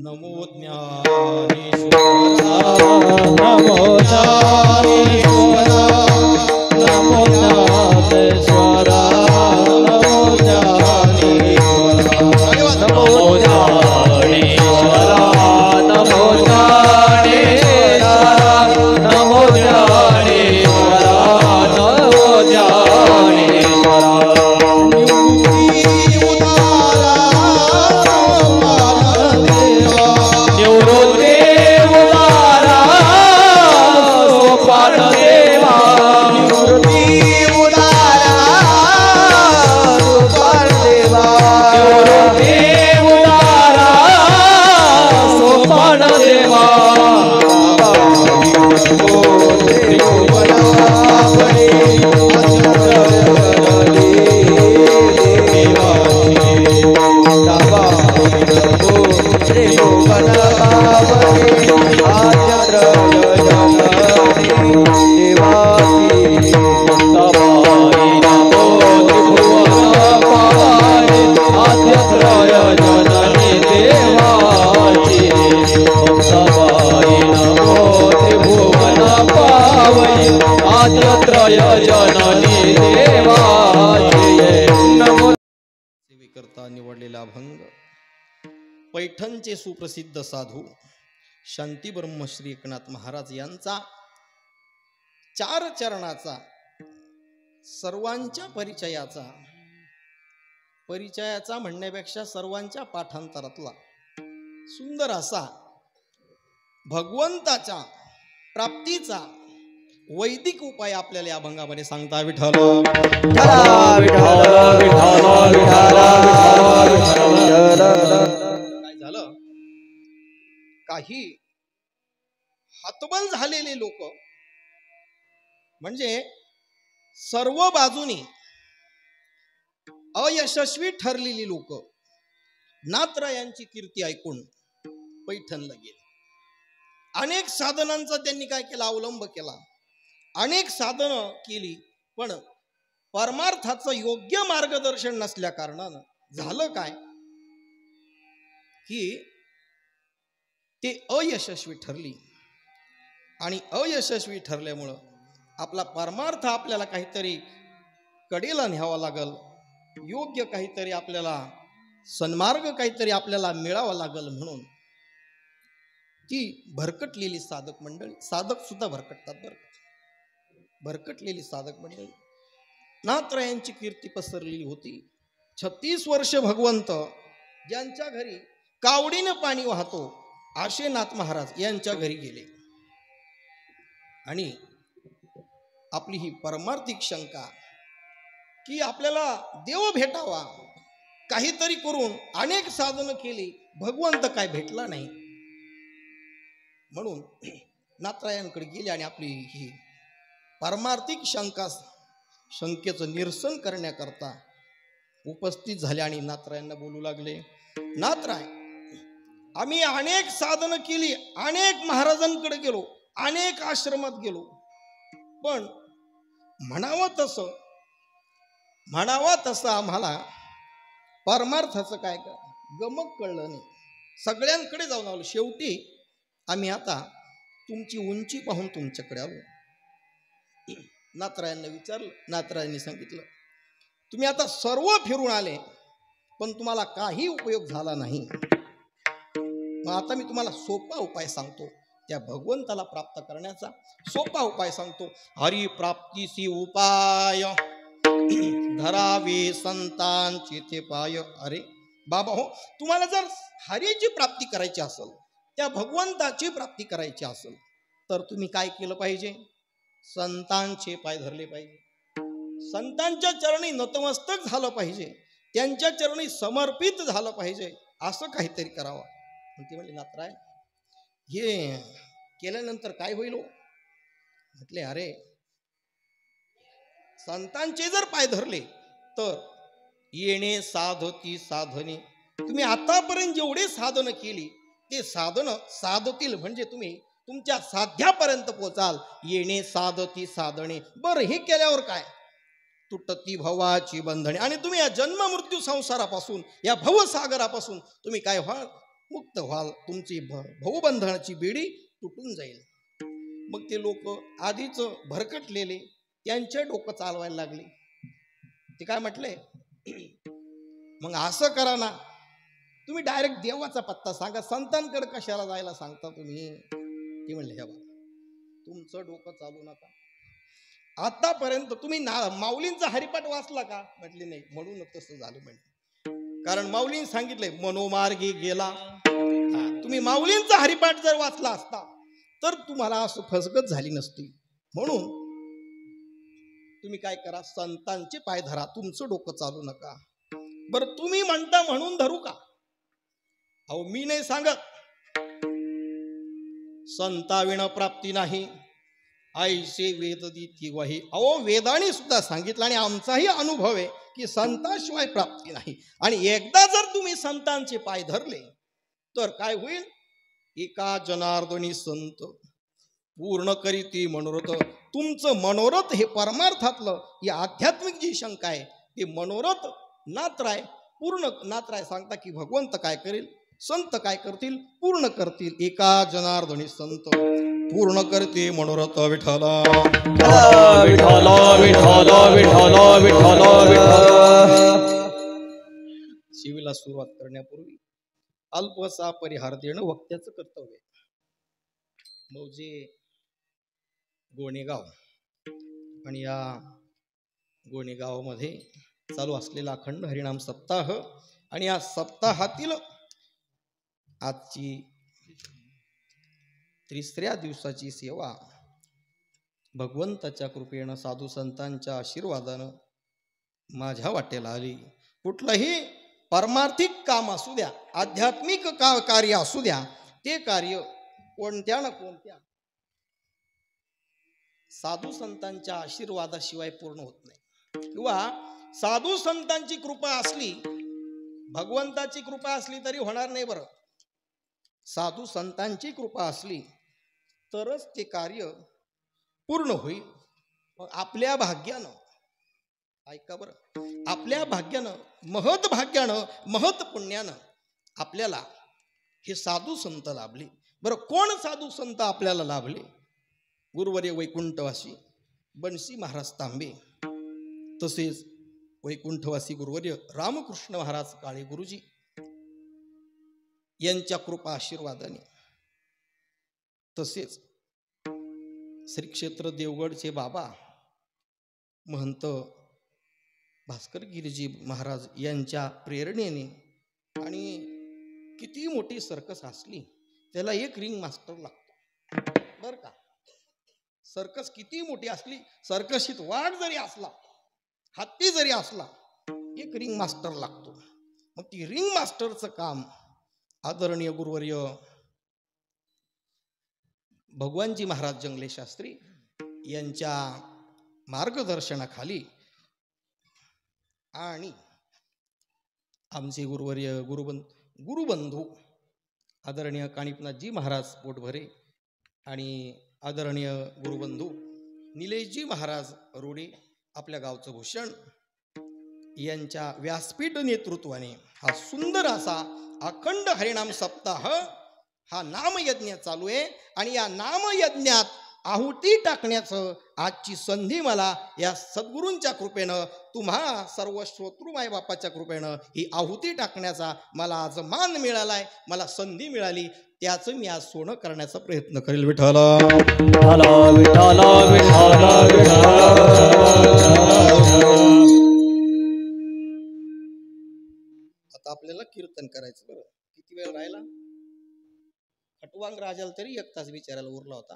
नमो ज्ञानेश्वरा नमो ज्ञानेश्वरा नमो ज्ञानेश्वरा नमो ज्ञानेश्वरा नमो ज्ञानेश्वरा नमो ज्ञानेश्वरा नमो ज्ञानेश्वरा नमो ज्ञानेश्वरा करता निवडलेला अभंग पैठणचे सुप्रसिद्ध साधू शांती ब्रह्मश्री एकनाथ महाराज यांचा 4 चरणाचा सर्वांच्या परिचयाचा म्हणण्यापेक्षा सर्वांच्या पाठांतरातला सुंदर असा भगवंताच्या प्राप्तीचा वैदिक उपाय आपल्याला या अभंगामध्ये सांगता विठ्ठल काय झालं काही हतबल झालेले लोक म्हणजे सर्व बाजूनी अयशस्वी ठरलेली लोक नाथरायांची कीर्ती ऐकून पैठणला गेले. अनेक साधनांचा त्यांनी काय केला अवलंब केला, अनेक साधनं केली, पण परमार्थाचं योग्य मार्गदर्शन नसल्या कारणानं झालं काय की ते अयशस्वी ठरली. आणि अयशस्वी ठरल्यामुळं आपला परमार्थ आपल्याला काहीतरी कडेला न्यावा लागल, योग्य काहीतरी आपल्याला सन्मार्ग काहीतरी आपल्याला मिळावा लागल म्हणून ती भरकटलेली साधक मंडळी, साधक सुद्धा भरकटतात बरं, भरकटलेली साधक मंडळी नाथरायांची कीर्ती पसरलेली होती. 36 वर्ष भगवंत ज्यांच्या घरी कावडीनं पाणी वाहतो असे नाथ महाराज यांच्या घरी गेले आणि आपली ही परमार्थिक शंका की आपल्याला देव भेटावा, काहीतरी करून अनेक साधनं केली, भगवंत काय भेटला नाही, म्हणून नाथरायांकडे गेले आणि आपली ही परमार्थिक शंकेचं निरसन करण्याकरता उपस्थित झाले आणि नाथरायांना बोलू लागले. नाथराय, आम्ही अनेक साधनं केली, अनेक महाराजांकडे गेलो, अनेक आश्रमात गेलो, पण म्हणावं तसं आम्हाला परमार्थाचं काय गमक कळलं नाही. सगळ्यांकडे जाऊन आलो, शेवटी आम्ही आता तुमची उंची पाहून तुमच्याकडे आलो. नाथरायांना विचारलं, नाथरायांनी सांगितलं तुम्ही आता सर्व फिरून आले पण तुम्हाला काही उपयोग झाला नाही. मग आता मी तुम्हाला सोपा उपाय सांगतो, त्या भगवंताला प्राप्त करण्याचा सोपा उपाय सांगतो. हरी प्राप्तीसी उपाय धरावे संतांची ते पाय. अरे बाबा हो, तुम्हाला जर हरीची प्राप्ती करायची असेल, त्या भगवंताची प्राप्ती करायची असेल तर तुम्ही काय केलं पाहिजे? संतांचे पाय धरले पाहिजे, संतांच्या चरणी नतमस्तक झालं पाहिजे, त्यांच्या चरणी समर्पित झालं पाहिजे, असं काहीतरी करावं. ते म्हणले नाथराय हे केल्यानंतर काय होईल? म्हटले अरे संतांचे जर पाय धरले तर येणे साधती साधने. तुम्ही आतापर्यंत जेवढे साधन केली ते साधन साधतील, म्हणजे तुम्ही तुमच्या साध्यापर्यंत पोचाल. येणे साधती साधने. बरं, हे केल्यावर काय? तुटती भवाची बंधने. आणि तुम्ही या जन्म मृत्यू संसारापासून, या भवसागरापासून तुम्ही काय व्हाल? मुक्त व्हाल, तुमची भाऊबंधनाची बेडी तुटून जाईल. मग ते लोक आधीच भरकटलेले त्यांचे डोकं चालवायला लागले. ते काय म्हटले, मग असं करा ना, तुम्ही डायरेक्ट देवाचा पत्ता सांगा, संतांकडे कशाला जायला सांगता तुम्ही. ते म्हणले, हे बा तुमचं डोकं चालू नका. आतापर्यंत तुम्ही माऊलींचा हरिपाठ वाचला का? म्हटले नाही. म्हणून तसं झालं म्हणजे, कारण माऊलींनी सांगितलंय मनोमार्गी गेला. तुम्ही माऊलींचा हरिपाठ जर वाचला असता तर तुम्हाला असं फसगत झाली नसती. म्हणून तुम्ही काय करा, संतांचे पाय धरा, तुमचं डोकं चालू नका. बरं तुम्ही म्हणता म्हणून धरू का? अहो मी नाही सांगत, संताविण प्राप्ती नाही ऐसे वेद दी वही. अहो वेदाने सुद्धा सांगितलं आणि आमचाही अनुभव आहे की संताशिवाय प्राप्ती नाही. आणि एकदा जर तुम्ही संतांचे पाय धरले तर काय होईल, एका जनार्दनी संत पूर्ण करीती मनोरथ. तुमचं मनोरथ हे परमार्थातलं, ही आध्यात्मिक जी शंका आहे ते मनोरथ नात्राय, पूर्ण नात्राय. सांगता की भगवंत काय करेल, संत काय करतील, पूर्ण करतील. एका जनार्दनी संत पूर्ण करते मनोरथ विठ्ठल विठ्ठल विठ्ठल विठ्ठल विठ्ठल विठ्ठल. शिवीला सुरुवात करण्यापूर्वी अल्पसा परिहार देणं वक्त्याचं कर्तव्य. मौजे गोणेगाव आणि या गोणेगावमध्ये चालू असलेला अखंड हरिनाम सप्ताह आणि या सप्ताहातील आजची तिसऱ्या दिवसाची सेवा भगवंताच्या कृपेनं, साधू संतांच्या आशीर्वादानं माझ्या वाटेला आली. कुठलंही परमार्थिक काम असू द्या, आध्यात्मिक कार्य असू द्या, ते कार्य कोणत्या ना कोणत्या साधू संतांच्या आशीर्वादाशिवाय पूर्ण होत नाही. किंवा साधू संतांची कृपा असली, भगवंताची कृपा असली तरी होणार नाही. बरं, साधू संतांची कृपा असली तरच ते कार्य पूर्ण होईल. आपल्या भाग्यानं, ऐका बरं, आपल्या भाग्यानं, महत भाग्यानं, महत पुण्यानं आपल्याला हे साधू संत लाभले. बरं, कोण साधू संत आपल्याला लाभले? गुरुवर्य वैकुंठवासी बनसी महाराज तांबे, तसेच वैकुंठवासी गुरुवर्य रामकृष्ण महाराज काळे गुरुजी यांच्या कृपा आशीर्वादाने, तसेच श्री क्षेत्र देवगडचे बाबा महंत भास्कर गिरीजी महाराज यांच्या प्रेरणेने, आणि किती मोठी सर्कस असली त्याला एक रिंग मास्टर लागतो. बर का, सर्कस किती मोठी असली, सर्कशीत वाढ जरी असला, हत्ती जरी असला, एक रिंग मास्टर लागतो. मग ती रिंग मास्टरचं काम आदरणीय गुरुवर्य भगवानजी महाराज जंगले शास्त्री यांच्या मार्गदर्शनाखाली आणि आमचे गुरुवर्य गुरुबंधू आदरणीय कानिपनाथजी महाराज पोटभरे आणि आदरणीय गुरुबंधू निलेशजी महाराज रोडे, आपल्या गावचं भूषण, यांच्या व्यासपीठ नेतृत्वाने हा सुंदर असा अखंड हरिनाम सप्ताह, हा नामयज्ञ चालू आहे. आणि या नामयज्ञात आहुती टाकण्याचं आजची संधी मला या सद्गुरूंच्या कृपेनं, तुम्हा सर्व श्रोतृ माय बापाच्या कृपेनं ही आहुती टाकण्याचा मला आज मान मिळालाय, मला संधी मिळाली. त्याचं मी आज सोनं करण्याचा प्रयत्न करेल. विठ्ठल आता आपल्याला कीर्तन करायचं. बरं, किती वेळ राहिला? खटवांग राजाला तरी 1 तास विचारायला उरला होता.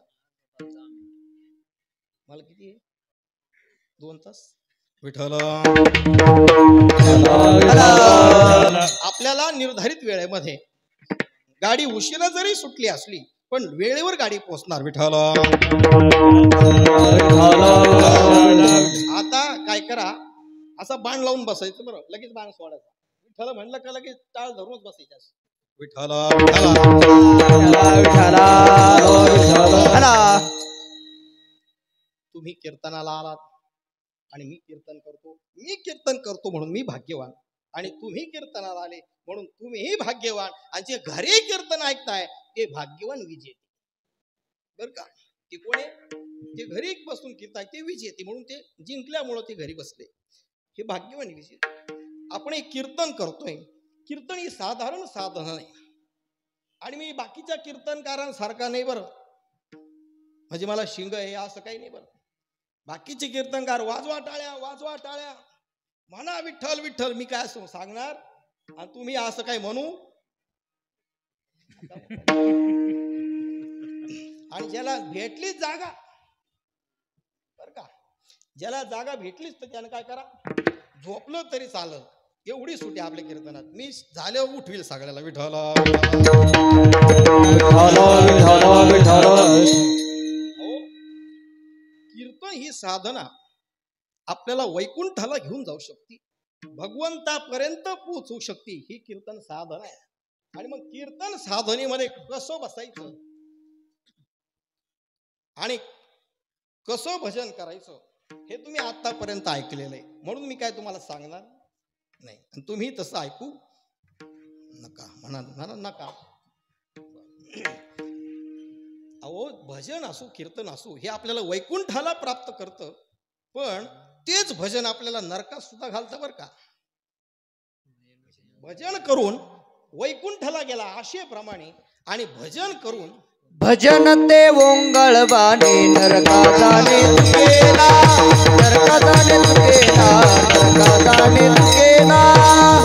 मला किती आहे? 2 तास. विठ्ठल आपल्याला निर्धारित वेळेमध्ये, गाडी उशिरा जरी सुटली असली पण वेळेवर गाडी पोहोचणार. विठ्ठल आता काय करा, असा बाण लावून बसायचं. बरं, लगेच बाण सोडायचा. विठ्ठल म्हणलं का लगेच टाळ धरूनच बसायचं. विठ्ठल तुम्ही कीर्तनाला आलात आणि मी कीर्तन करतो म्हणून मी भाग्यवान, आणि तुम्ही कीर्तनाला आले म्हणून तुम्हीही भाग्यवान, आणि जे घरी कीर्तन ऐकताय ते भाग्यवान विजेते. बर का, ते कोण आहे? ते घरी बसून कीर्तन ते विजेते, म्हणून ते जिंकल्यामुळं ते घरी बसले, हे भाग्यवान विजेते. आपण एक कीर्तन करतोय, कीर्तन ही साधारण साधन नाही, आणि मी बाकीच्या कीर्तनकारांसारखा नाही बरं, म्हणजे मला शिंग आहे असं काही नाही बरं. बाकीचे कीर्तनकार वाजवा टाळ्या म्हणा विठ्ठल विठ्ठल, मी काय सांगणार, आणि तुम्ही असं काय म्हणू. आणि ज्याला भेटलीच जागा, बर का, ज्याला जागा भेटलीच तर त्यानं काय करा, झोपलं तरी चालत, एवढी सुटी आपल्या कीर्तनात. मी झाले उठवील सगळ्याला विठ्ठल. कीर्तन ही साधना आपल्याला वैकुंठाला घेऊन जाऊ शकते, भगवंतापर्यंत पोहोचू शकते, ही कीर्तन साधना आहे. आणि मग कीर्तन साधनेमध्ये कसं बसायचं आणि कसं भजन करायचं हे तुम्ही आतापर्यंत ऐकलेलं आहे, म्हणून मी काय तुम्हाला सांगणार नाही, आणि तुम्ही तसं ऐकू नका. म्हणा नका. अहो, भजन असो कीर्तन असो हे आपल्याला वैकुंठाला प्राप्त करतं, पण तेच भजन आपल्याला नरकात सुद्धा घालतं बर का. भजन करून वैकुंठाला गेला आशेप्रमाणे, आणि भजन करून भजन ते ओंगळवाने नरका जाणे तुकेना, नरका जाणे तुकेना, नरका जाणे तुकेना.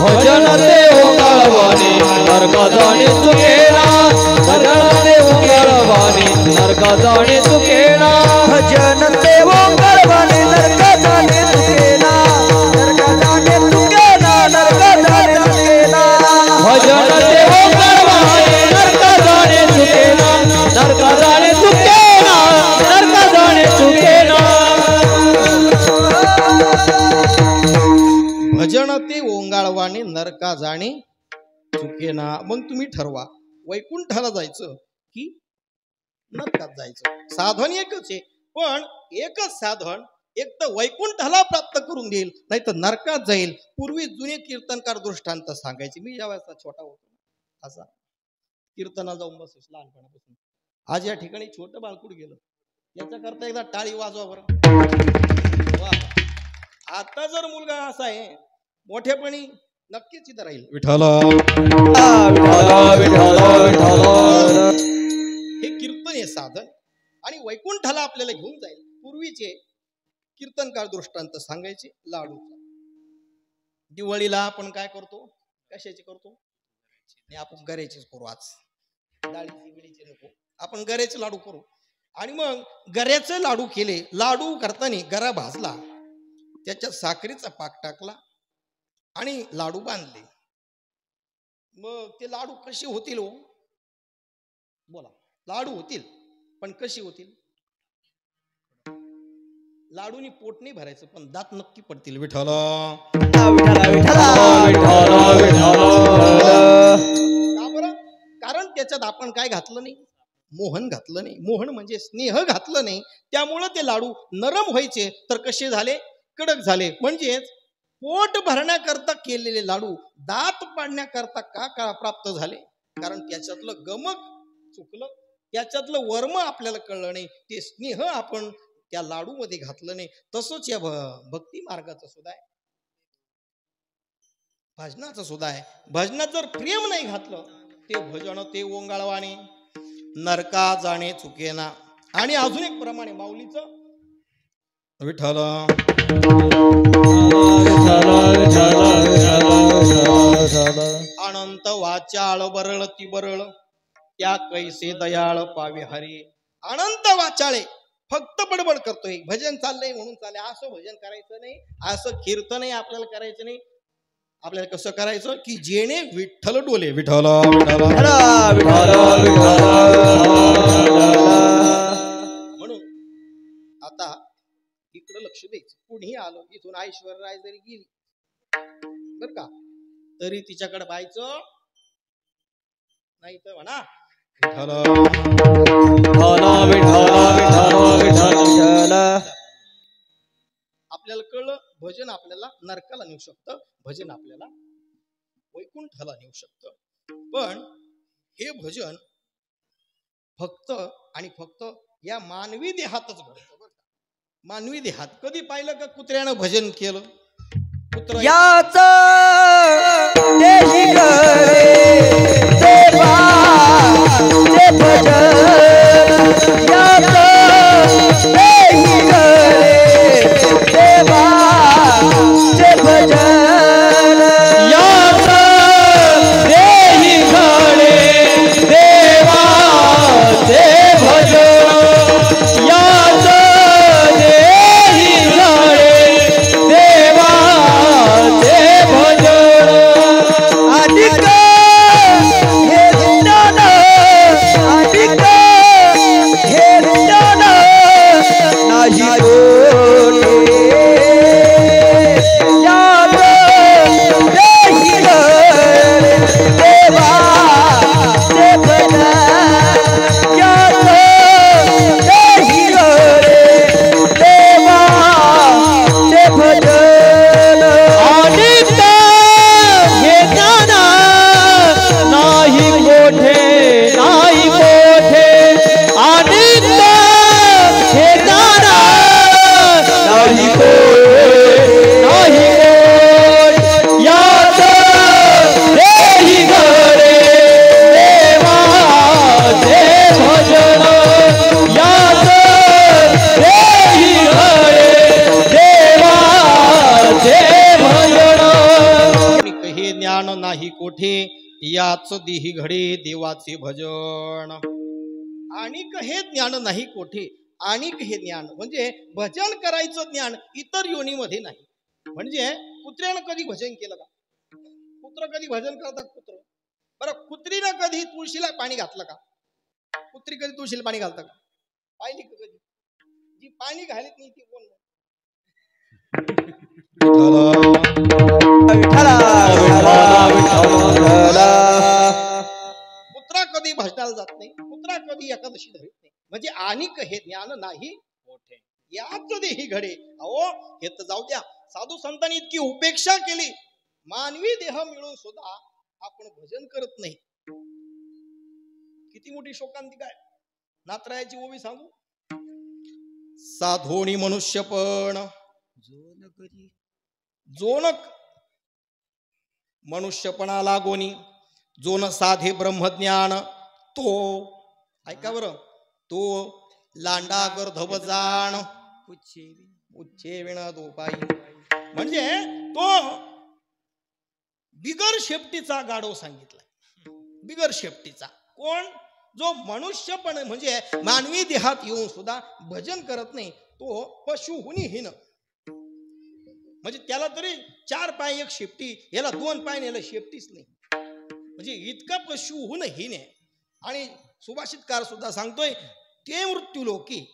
भजन ते ओंगळवाने नरका जाणे तुकेना, भजन ते ओंगळवाने नरका जाणे तुकेना. भजन ते ओंगळवाने नरका जाणे तुकेना, नरका जाणे तुकेना, नरका जाणे तुकेना. भजन ते ओंगळवाने नरका जाणे तुकेना, नरका जाणे तुकेना, नरका जाणे तुकेना. भजन ते ओंगाळवाने नरका जाणे चुकेना. मग तुम्ही ठरवा, वैकुंठाला जायचं की नरकात जायचं. साधन एकच आहे, पण एकच साधन एक तर वैकुंठाला प्राप्त करून देईल, नाही तर नरकात जाईल. पूर्वी जुने कीर्तनकार दृष्टांत सांगायचे. मी ज्या वेळेस छोटा होतो असा कीर्तनाला जाऊन बसस लहानपणापासून. आज या ठिकाणी छोटं बाळकुड गेलं, याच्याकरता एकदा टाळी वाजवा बरं. वा, आता जर मुलगा असा आहे मोठेपणी नक्कीच इथं राहील. विठ्ठल हे कीर्तन हे साधन, आणि वैकुंठाला आपल्याला घेऊन जाईल. पूर्वीचे कीर्तनकार दृष्टांत सांगायचे लाडूचा. दिवाळीला आपण काय करतो, कशाची करतो, नाही आपण गऱ्याचीच करू. आज डाळीची बिळीची नको, आपण गऱ्याचे लाडू करू. आणि मग गऱ्याचे लाडू केले, लाडू करताना गरा भाजला, त्याच्यात साखरेचा पाक टाकला आणि लाडू बांधले. मग ते लाडू कसे होतील हो, बोला. लाडू होतील, पण कशी होतील? लाडूनी पोट नाही भरायचं, पण दात नक्की पडतील. विठ्ठल का बरं? कारण त्याच्यात आपण काय घातलं नाही, मोहन घातलं नाही. मोहन म्हणजे स्नेह घातलं नाही, त्यामुळं ते लाडू नरम व्हायचे तर कसे झाले, कडक झाले. म्हणजेच पोट भरण्याकरता केलेले लाडू दात पाडण्याकरता का प्राप्त झाले, कारण त्याच्यातलं गमक चुकलं, त्याच्यातलं वर्म आपल्याला कळलं नाही, ते स्नेह आपण त्या लाडू मध्ये घातलं नाही. तसंच या भक्ती मार्गाचं सुद्धा आहे, भजनाचं सुद्धा आहे. भजनात जर प्रेम नाही घातलं, ते भजन ते ओंगाळवाने नरका जाणे चुकेना. आणि अजून एक प्रमाणे माऊलीचं विठ्ठल अनंत वाचाळ बरळ ती बरळ त्या कैसे दयाळ पावे हरी. अनंत वाचाळे फक्त बडबड करतोय, भजन चाललंय म्हणून चाललंय, असं भजन करायचं नाही, असं कीर्तनही आपल्याला करायचं नाही. आपल्याला कसं करायचं की जेणे विठ्ठल डोले. विठ्ठल म्हणून आता इकडं लक्ष द्यायचं. कुणीही आलं, इथून ऐश्वर्या जरी गेली बर का, तरी तिच्याकडे पाहायचं नाही, तर म्हणा आपल्याला कळलं भजन आपल्याला नरकाला नेऊ शकतं, भजन आपल्याला वैकुंठाला नेऊ शकतं. पण हे भजन फक्त आणि फक्त या मानवी देहातच घडतं. मानवी देहात कधी पाहिलं का कुत्र्यानं भजन केलं? कुत्र याच देही गरे देवाचे भजन याच देही गरे देवाचे भजन याच देही घडे देवाचे भजन याच देही घडे देवाचे भजन अधिक हे ज्ञान अधिक हे ज्ञान नाही कोठे याद देही गरे देवाचे भजन याद देही गरे देवाचे भजन अधिक हे ज्ञान नाही कोठे नाही कोठे अधिक हे ज्ञान नाही कोठे नाही कोठे याच देही घडे देवाचे भजन याच देही घडे देवाचे भजन हे ज्ञान नाही कोठे याच देही घडे देवाचे भजन. आणिक हे ज्ञान नाही कोठे आणिक हे ज्ञान म्हणजे भजन करायचं ज्ञान इतर योनीमध्ये नाही. म्हणजे कुत्र्यानं कधी भजन केलं का? कुत्र कधी भजन करतात? कुत्र बरं कुत्रीनं कधी तुळशीला पाणी घातलं का? कुत्री कधी तुळशीला पाणी घालतं का? पाहिली का कधी? जी पाणी घालीत नाही ती कोण? कुत्रा कधी भजनाला जात नाही. कुत्रा कधी एकादशी धरीत नाही. म्हणजे आणिक हे ज्ञान नाही मोठे याच देही घडे. अहो हे तर जाऊ द्या, साधू संतांनी इतकी उपेक्षा केली, मानवी देह मिळून सुद्धा आपण भजन करत नाही. किती मोठी शोकांतिका आहे. नात्रायाची ओवी सांगू? साधोणी मनुष्यपण जोनक मनुष्यपणाला गोनी जोन साधे ब्रह्मज्ञान तो ऐका बरं तो लांडा गर्धब जाण उच्चे विण दोपाई. म्हणजे तो बिगर शेपटीचा गाढव सांगितलाय. बिगर शेपटीचा कोण? जो मनुष्यपण म्हणजे मानवी देहात येऊन सुद्धा भजन करत नाही तो पशुहुनी हीन. म्हणजे त्याला तरी 4 पाय 1 शेपटी, याला 2 पाय याला शेपटीच नाही. म्हणजे इतका पशुहुन हीन आहे. आणि सुभाषितकार सुद्धा सांगतोय ते मृत्यू लोकी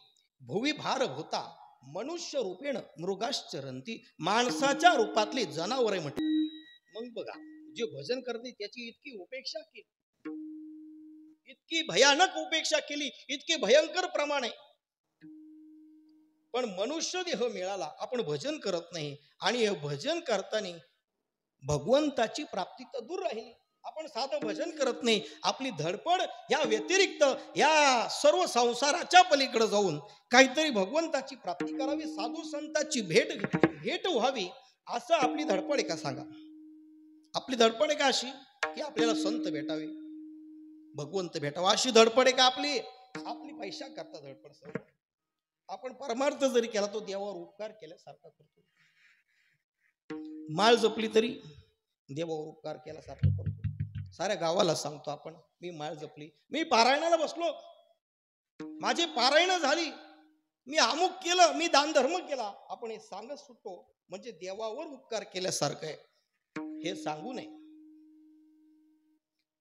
भुवी भार होता मनुष्य रूपेण मृगाश्चरंती. माणसाच्या रूपातली जनावर आहे म्हटलं. मग बघा जे भजन करते त्याची इतकी उपेक्षा केली, इतकी भयानक उपेक्षा केली, इतके भयंकर प्रमाण आहे. पण मनुष्य देह मिळाला, आपण भजन करत नाही. आणि हे भजन करताना भगवंताची प्राप्ती तर दूर राहिली. आपण साधं भजन करत नाही. आपली धडपड या व्यतिरिक्त या सर्व संसाराच्या पलीकडे जाऊन काहीतरी भगवंताची प्राप्ती करावी, साधू संतांची भेट व्हावी, असं आपली धडपड आहे का? सांगा. आपली धडपड आहे का अशी की आपल्याला संत भेटावे, भगवंत भेटावा, अशी धडपड आहे का आपली? आपली पैसा करता धडपड सर्व. आपण परमार्थ जरी केला तो देवावर उपकार केल्यासारखा करतो. माळ जपली तरी देवावर उपकार केल्यासारखा करतो. साऱ्या गावाला सांगतो आपण मी माळ जपली, मी पारायणाला बसलो, माझी पारायण झाली, मी अमुक केलं, मी दान धर्म केला, आपण हे सांगत सुटतो म्हणजे देवावर उपकार केल्यासारखं आहे. हे सांगू नये.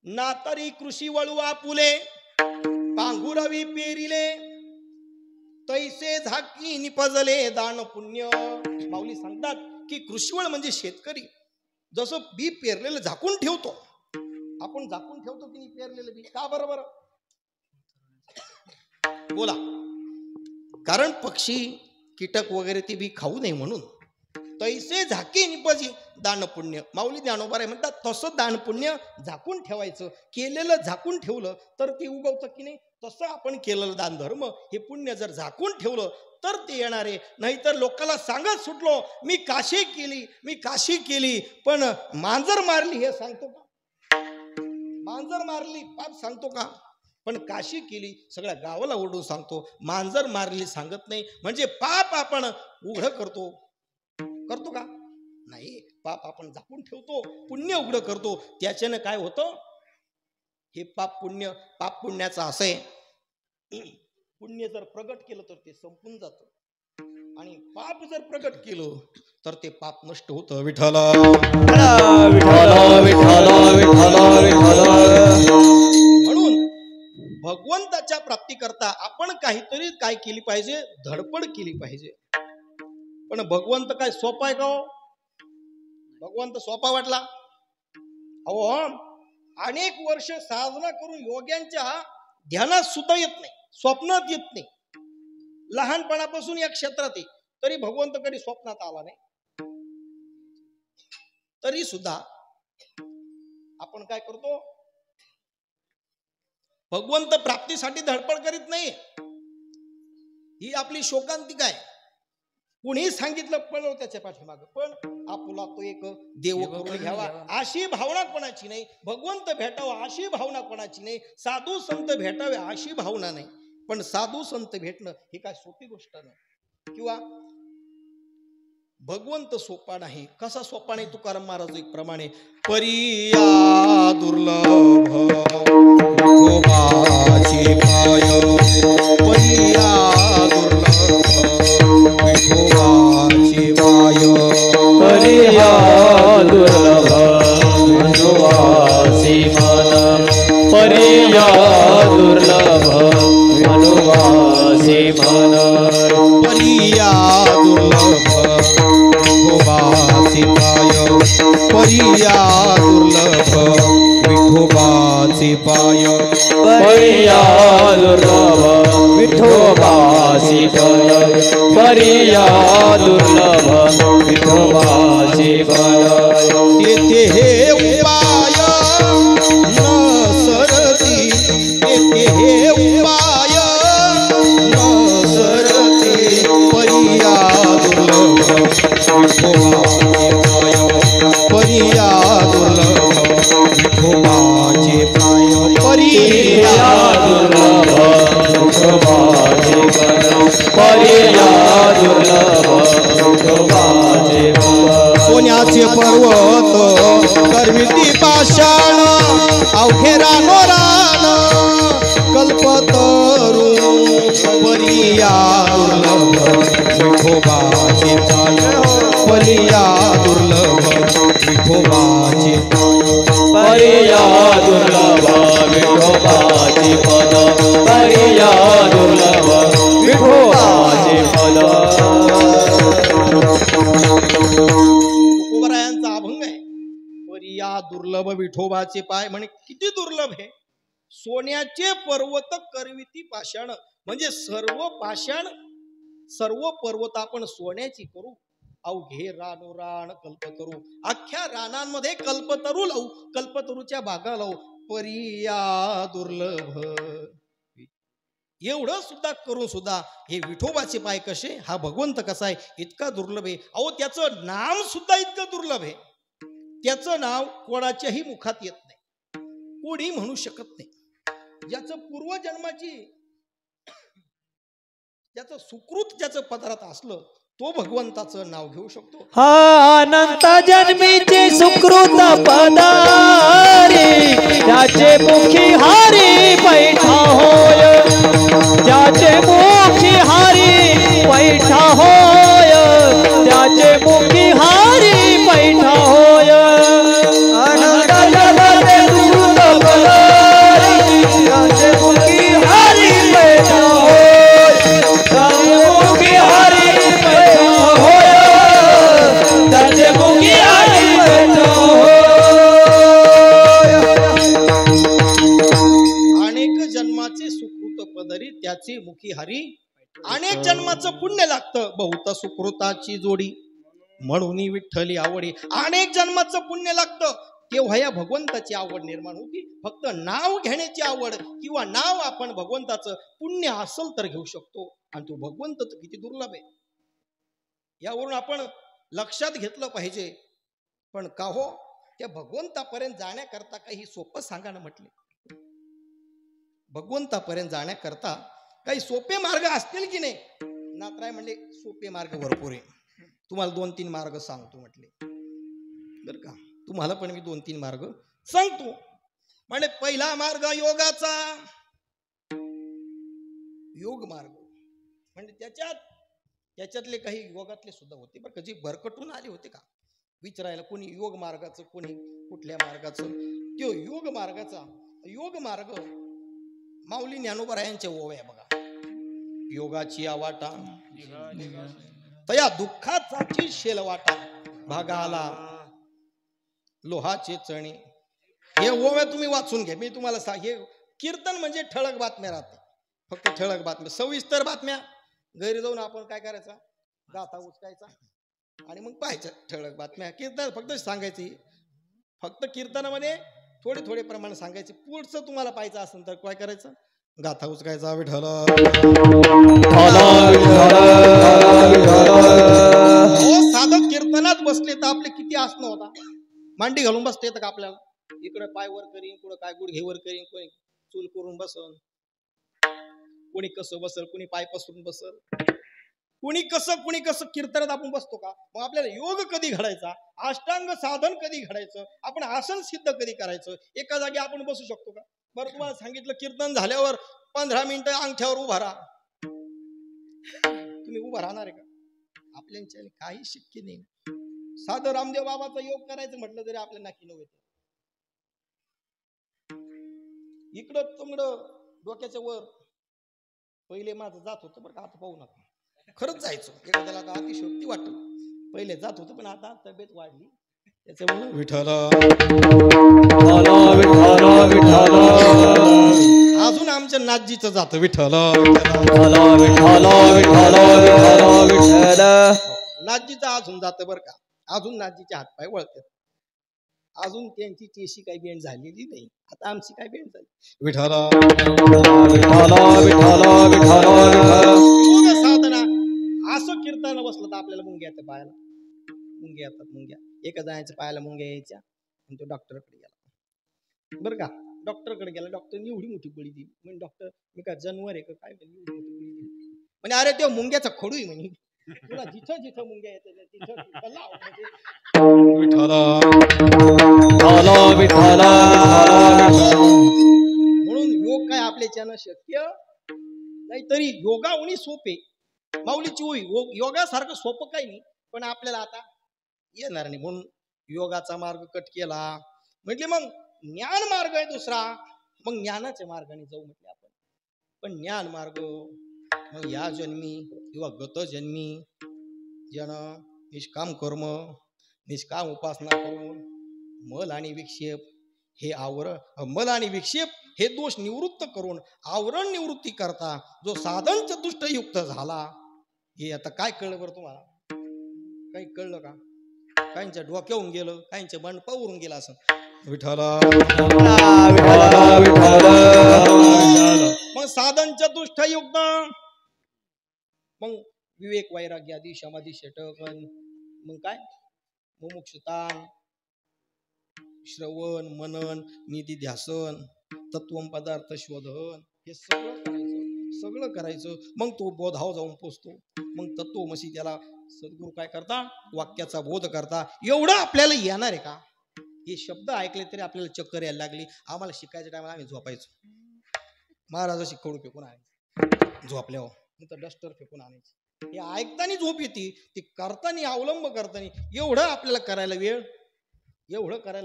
नातरी कृषी वळवा पुले पांघुरवी पेरिले तैसे झाकी निपजले दान पुण्य. माऊली सांगतात की कृषीवळ म्हणजे शेतकरी जसं बी पेरलेलं झाकून ठेवतो, आपण झाकून ठेवतो की नाही पेरलेलं बी? का बरोबर बोला? कारण पक्षी कीटक वगैरे ते बी खाऊ नये म्हणून. तैसे झाके निपजी दान पुण्य. माऊली ज्ञानोबा म्हणतात तसं दान पुण्य झाकून ठेवायचं. केलेलं झाकून ठेवलं तर ते उगवतं की नाही. तसं आपण केलेलं दान धर्म हे पुण्य जर झाकून ठेवलं तर ते येणारे. नाहीतर लोकांना सांगत सुटलो मी काशी केली पण मांजर मारली हे सांगतो का. मांजर मारली पाप सांगतो का. पण काशी केली सगळ्या गावाला ओरडून सांगतो. मांजर मारली सांगत नाही. म्हणजे पाप आपण उघड करतो का नाही. पाप आपण झाकून ठेवतो. पुण्य उघड करतो. त्याच्यानं काय होतं हे पाप पुण्याचं असं आहे. पुण्य जर प्रगट केलं तर ते संपून जातं आणि पाप जर प्रगट केलं तर ते पाप नष्ट होतं. विठ्ठल म्हणून भगवंताच्या प्राप्तीकरता आपण काहीतरी काय केली पाहिजे. धडपड केली पाहिजे. पण भगवंत काय सोपा आहे का हो. भगवंत सोपा वाटला. अहो अनेक वर्ष साधना करून योग्यांच्या ध्यानात सुद्धा येत नाही. स्वप्नात येत नाही. लहानपणापासून या क्षेत्रात तरी भगवंत कधी स्वप्नात आला नाही. तरी सुद्धा आपण काय करतो भगवंत प्राप्तीसाठी धडपड करीत नाही. ही आपली शोकांतिका आहे. कुणी सांगितलं पळव त्याच्या पाठीमाग पण आपुला तो एक देव करून घ्यावा अशी भावना कोणाची नाही. भगवंत भेटावा अशी भावना कोणाची नाही. साधू संत भेटावे अशी भावना नाही. पण साधू संत भेटणं ही काय सोपी गोष्ट नाही. किंवा भगवंत सोपा नाही. कसा सोपा नाही. तुकाराम महाराज एक प्रमाणे परिया दुर्लभ विठोबाची पाय परिया दुर्लभ विठोबाची पाय परिया दुर्लभ मनुवासी मन परिया दुर्लभ मनुवासी मन परिया दुर्लभ विठोबाची पाय परिया दुर्लभ विठोबाची पाय परिया दुर्लभ विठोबाची पाय परिया दुर्लभ विठोबाची पाय तेथे हे उपाय न सरती तेथे हे उपाय न सरती परिया दुर्लभ विठोबाची पाय परिया दुर्लभ विठोबाची पाय परिया दुर्लभ विठोबाची पाय परिया दुर्लभ विठोबाची पाय सोन्याचे पर्वत करविती पाषाण अवघे रानो रान कल्पतरू परिया दुर्लभ विठोबाची पाय परिया दुर्लभ विठोबाची परिया दुर्लभ विठोबाची पद परिया दुर्लभ विठोबाची पद. तुकोबरायांचा अभंग आहे. परिया दुर्लभ विठोबाचे पाय म्हणे किती दुर्लभ आहे. सोन्याचे पर्वत करविती पाषाण म्हणजे सर्व पर्वत आपण सोन्याची करू. अवघे रानोराण कल्पतरू अख्ख्या रानांमध्ये कल्पतरू लावू. कल्पतरूच्या बागा लावू. परिया दुर्लभ एवढं सुद्धा करून सुद्धा हे विठोबाचे पाय कसे. हा भगवंत कसा आहे इतका दुर्लभ आहे. अहो त्याचं नाम सुद्धा इतकं दुर्लभ आहे. त्याचं नाव कोणाच्याही मुखात येत नाही. कोणी म्हणू शकत नाही. ज्याचं पूर्वजन्माची ज्याचं सुकृत ज्याचं पदरात असलं तो भगवंताचं नाव घेऊ शकतो. हा अनंत जन्मीचे सुकृत पदारी त्याचे मुखी हारी पैठा होय त्याचे मुखी हारी पैठा होय त्याचे मुखी हारी पैठा होय. अनंत जन्माचे सुकृत पदारी त्याचे मुखी हारी पैठा होय त्याचे मुखी हारी अनेक जन्माचे सुकृत पदरी त्याचे मुखी हरी. अनेक जन्माचं पुण्य लागतं बहुत सुकृताची जोडी. म्हणून विठ्ठली आवडी. अनेक जन्माचं पुण्य लागतं तेव्हा या भगवंताची आवड निर्माण होती. फक्त नाव घेण्याची आवड किंवा नाव आपण भगवंताचं पुण्य असेल तर घेऊ शकतो. आणि तो भगवंत तर किती दुर्लभ आहे यावरून आपण लक्षात घेतलं पाहिजे. पण का हो त्या भगवंतापर्यंत जाण्याकरता काही सोपं सांगा ना म्हटले. भगवंतापर्यंत जाण्याकरता काही सोपे मार्ग असतील की नाही. नाथराय म्हणले सोपे मार्ग भरपूर आहे. तुम्हाला 2-3 मार्ग सांगतो म्हटले बर का. तुम्हाला पण मी 2-3 मार्ग सांगतो. म्हणजे पहिला मार्ग योगाचा. योग मार्ग म्हणजे त्याच्यातले काही योगातले सुद्धा होते बरं का, जे भरकटून आले होते का विचारायला. कोणी योग मार्गाचं, कोणी कुठल्या मार्गाचं. तो योग मार्गाचा योग मार्ग माऊली ज्ञानोबरायांच्या ओव्या बघा. योगाची आवाटा तया दुःखाचाची शेलवाटा भागाला लोहाचे चणे. हे ओव्या तुम्ही वाचून घ्या. मी तुम्हाला हे कीर्तन म्हणजे ठळक बातम्या राहते. फक्त ठळक बातम्या. सविस्तर बातम्या घरी जाऊन आपण काय करायचा गाथा उचकायचा आणि मग पाहायचं ठळक बातम्या. कीर्तन फक्त सांगायची. फक्त कीर्तनामध्ये थोडे प्रमाण सांगायचे. पुढचं तुम्हाला पाहायचं असेल तर काय करायचं गाथा उचकायचा. विठ्ठल साधक कीर्तनात बसले तर आपले किती आसनं होता. मांडी घालून बसते तर का आपल्याला. इकडे पाय वर करीन, कुठं काय गुडघे वर करीन, कोणी चूल करून बसल, कोणी कसं बसल, कोणी पाय पसरून बसल, कुणी कसं कीर्तनात आपण बसतो का. मग आपल्याला योग कधी घडायचा, अष्टांग साधन कधी घडायचं, आपण आसन सिद्ध कधी करायचं. एका जागी आपण बसू शकतो का. बरं तुम्हाला सांगितलं कीर्तन झाल्यावर 15 मिनिटं अंगठ्यावर उभा राहा. तुम्ही उभा राहणार आहे का. आपल्याच्या काही शक्य नाही. साधं रामदेव बाबाचा योग करायचं म्हटलं तरी आपल्या नाकी नव्हे. इकडं तुमकडं डोक्याच्या वर पहिले माझं जात होतं बरं का. आता पाहू नका. खरंच जायचो. एखाद्याला आता अतिशयोक्ती वाटत. पहिले जात होतं पण आता तब्येत वाढली त्याच्यामुळे विठ्ठल अजून आमच्या नाथजीचं जातं. विठ्ठल नाथजीचं अजून जातं बरं का. अजून नाथजीचे हातपाय वळतात. अजून त्यांची चेशी काही बेंड झालेली नाही. आता आमची काय बेंड झाली. विठ्ठल साधना असं कीर्तन बसलं तर आपल्याला मुंग्या येतात पायाला. मुंग्या येतात. मुंग्या एका जणांच्या पायाला मुंग्या यायच्या आणि तो डॉक्टरकडे गेला बरं का. डॉक्टरकडे गेला. डॉक्टरने एवढी मोठी गोळी दिली. म्हणजे डॉक्टर मी काय जानवर आहे का काय. एवढी मोठी गोळी दिली. म्हणजे अरे तो मुंग्याचा खडू आहे म्हणे. तुला जिथं जिथं मुंग्या येतात तिथं लाव. म्हणून योग काय आपल्याच्यानं शक्य नाही. तरी योगा उणी सोपे माऊलीची होई. योगासारखं सोपं काही नाही पण आपल्याला आता येणार नाही. म्हणून योगाचा मार्ग कट केला. म्हटले मग ज्ञान मार्ग आहे दुसरा. मग ज्ञानाच्या मार्गाने जाऊ म्हटले आपण. पण ज्ञान मार्ग मग या जन्मी किंवा गत जन्मी जन निष्काम कर्म निष्काम उपासना करून मल आणि विक्षेप हे मल आणि विक्षेप हे दोष निवृत्त करून आवरण निवृत्ती करता जो साधन चतुष्टयुक्त झाला. हे आता काय कळलं बरं तुम्हाला. काही कळलं का. काहींच्या डोक्यावरून गेलं, काहींच्या मंडपावरून गेलं असं. विठ्ठल मग साधन चतुष्टयुक्त. मग विवेक वैराग्य आदी समाधी षटक. मग काय मुमुक्षुता श्रवण मनन निधी ध्यासन तत्वम पदार्थ शोधन हे सगळं करायचं. मग तो बोधाव जाऊन पोचतो. मग तत्वमसी त्याला सद्गुरू काय करता वाक्याचा बोध करता. एवढं आपल्याला येणार आहे का. हे शब्द ऐकले तरी आपल्याला चक्कर यायला लागली. आम्हाला शिकायच्या टायमाला आम्ही झोपायचो. महाराजाशी खडू फेकून आणायचं झोपल्यावर. नंतर डस्टर फेकून आणायचं. हे ऐकताना झोप येते. ते करताना अवलंब करताना एवढं आपल्याला करायला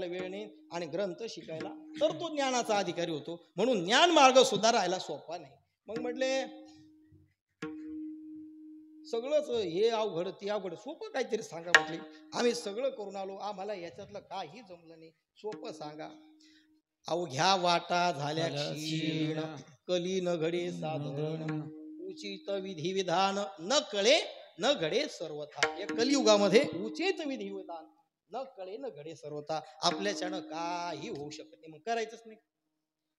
वेळ नाही. आणि ग्रंथ शिकायला तर तो ज्ञानाचा अधिकारी होतो. म्हणून ज्ञान मार्ग सुद्धा राहायला सोपा नाही. मग म्हटले सगळंच हे अवघड ते अवघड सोपं काहीतरी सांगा म्हटले. आम्ही सगळं करून आलो. आम्हाला याच्यातलं काही जमलं नाही. सोपं सांगा. अवघ्या वाटा झाल्या क्षीण कली न घडे साधन उचित विधी विधान न कळे न घडे सर्वथा. या कलियुगामध्ये उचित विधी विधान न कळे न घडे सर्वथा. आपल्याच्यानं काही होऊ शकत नाही. मग करायचंच नाही.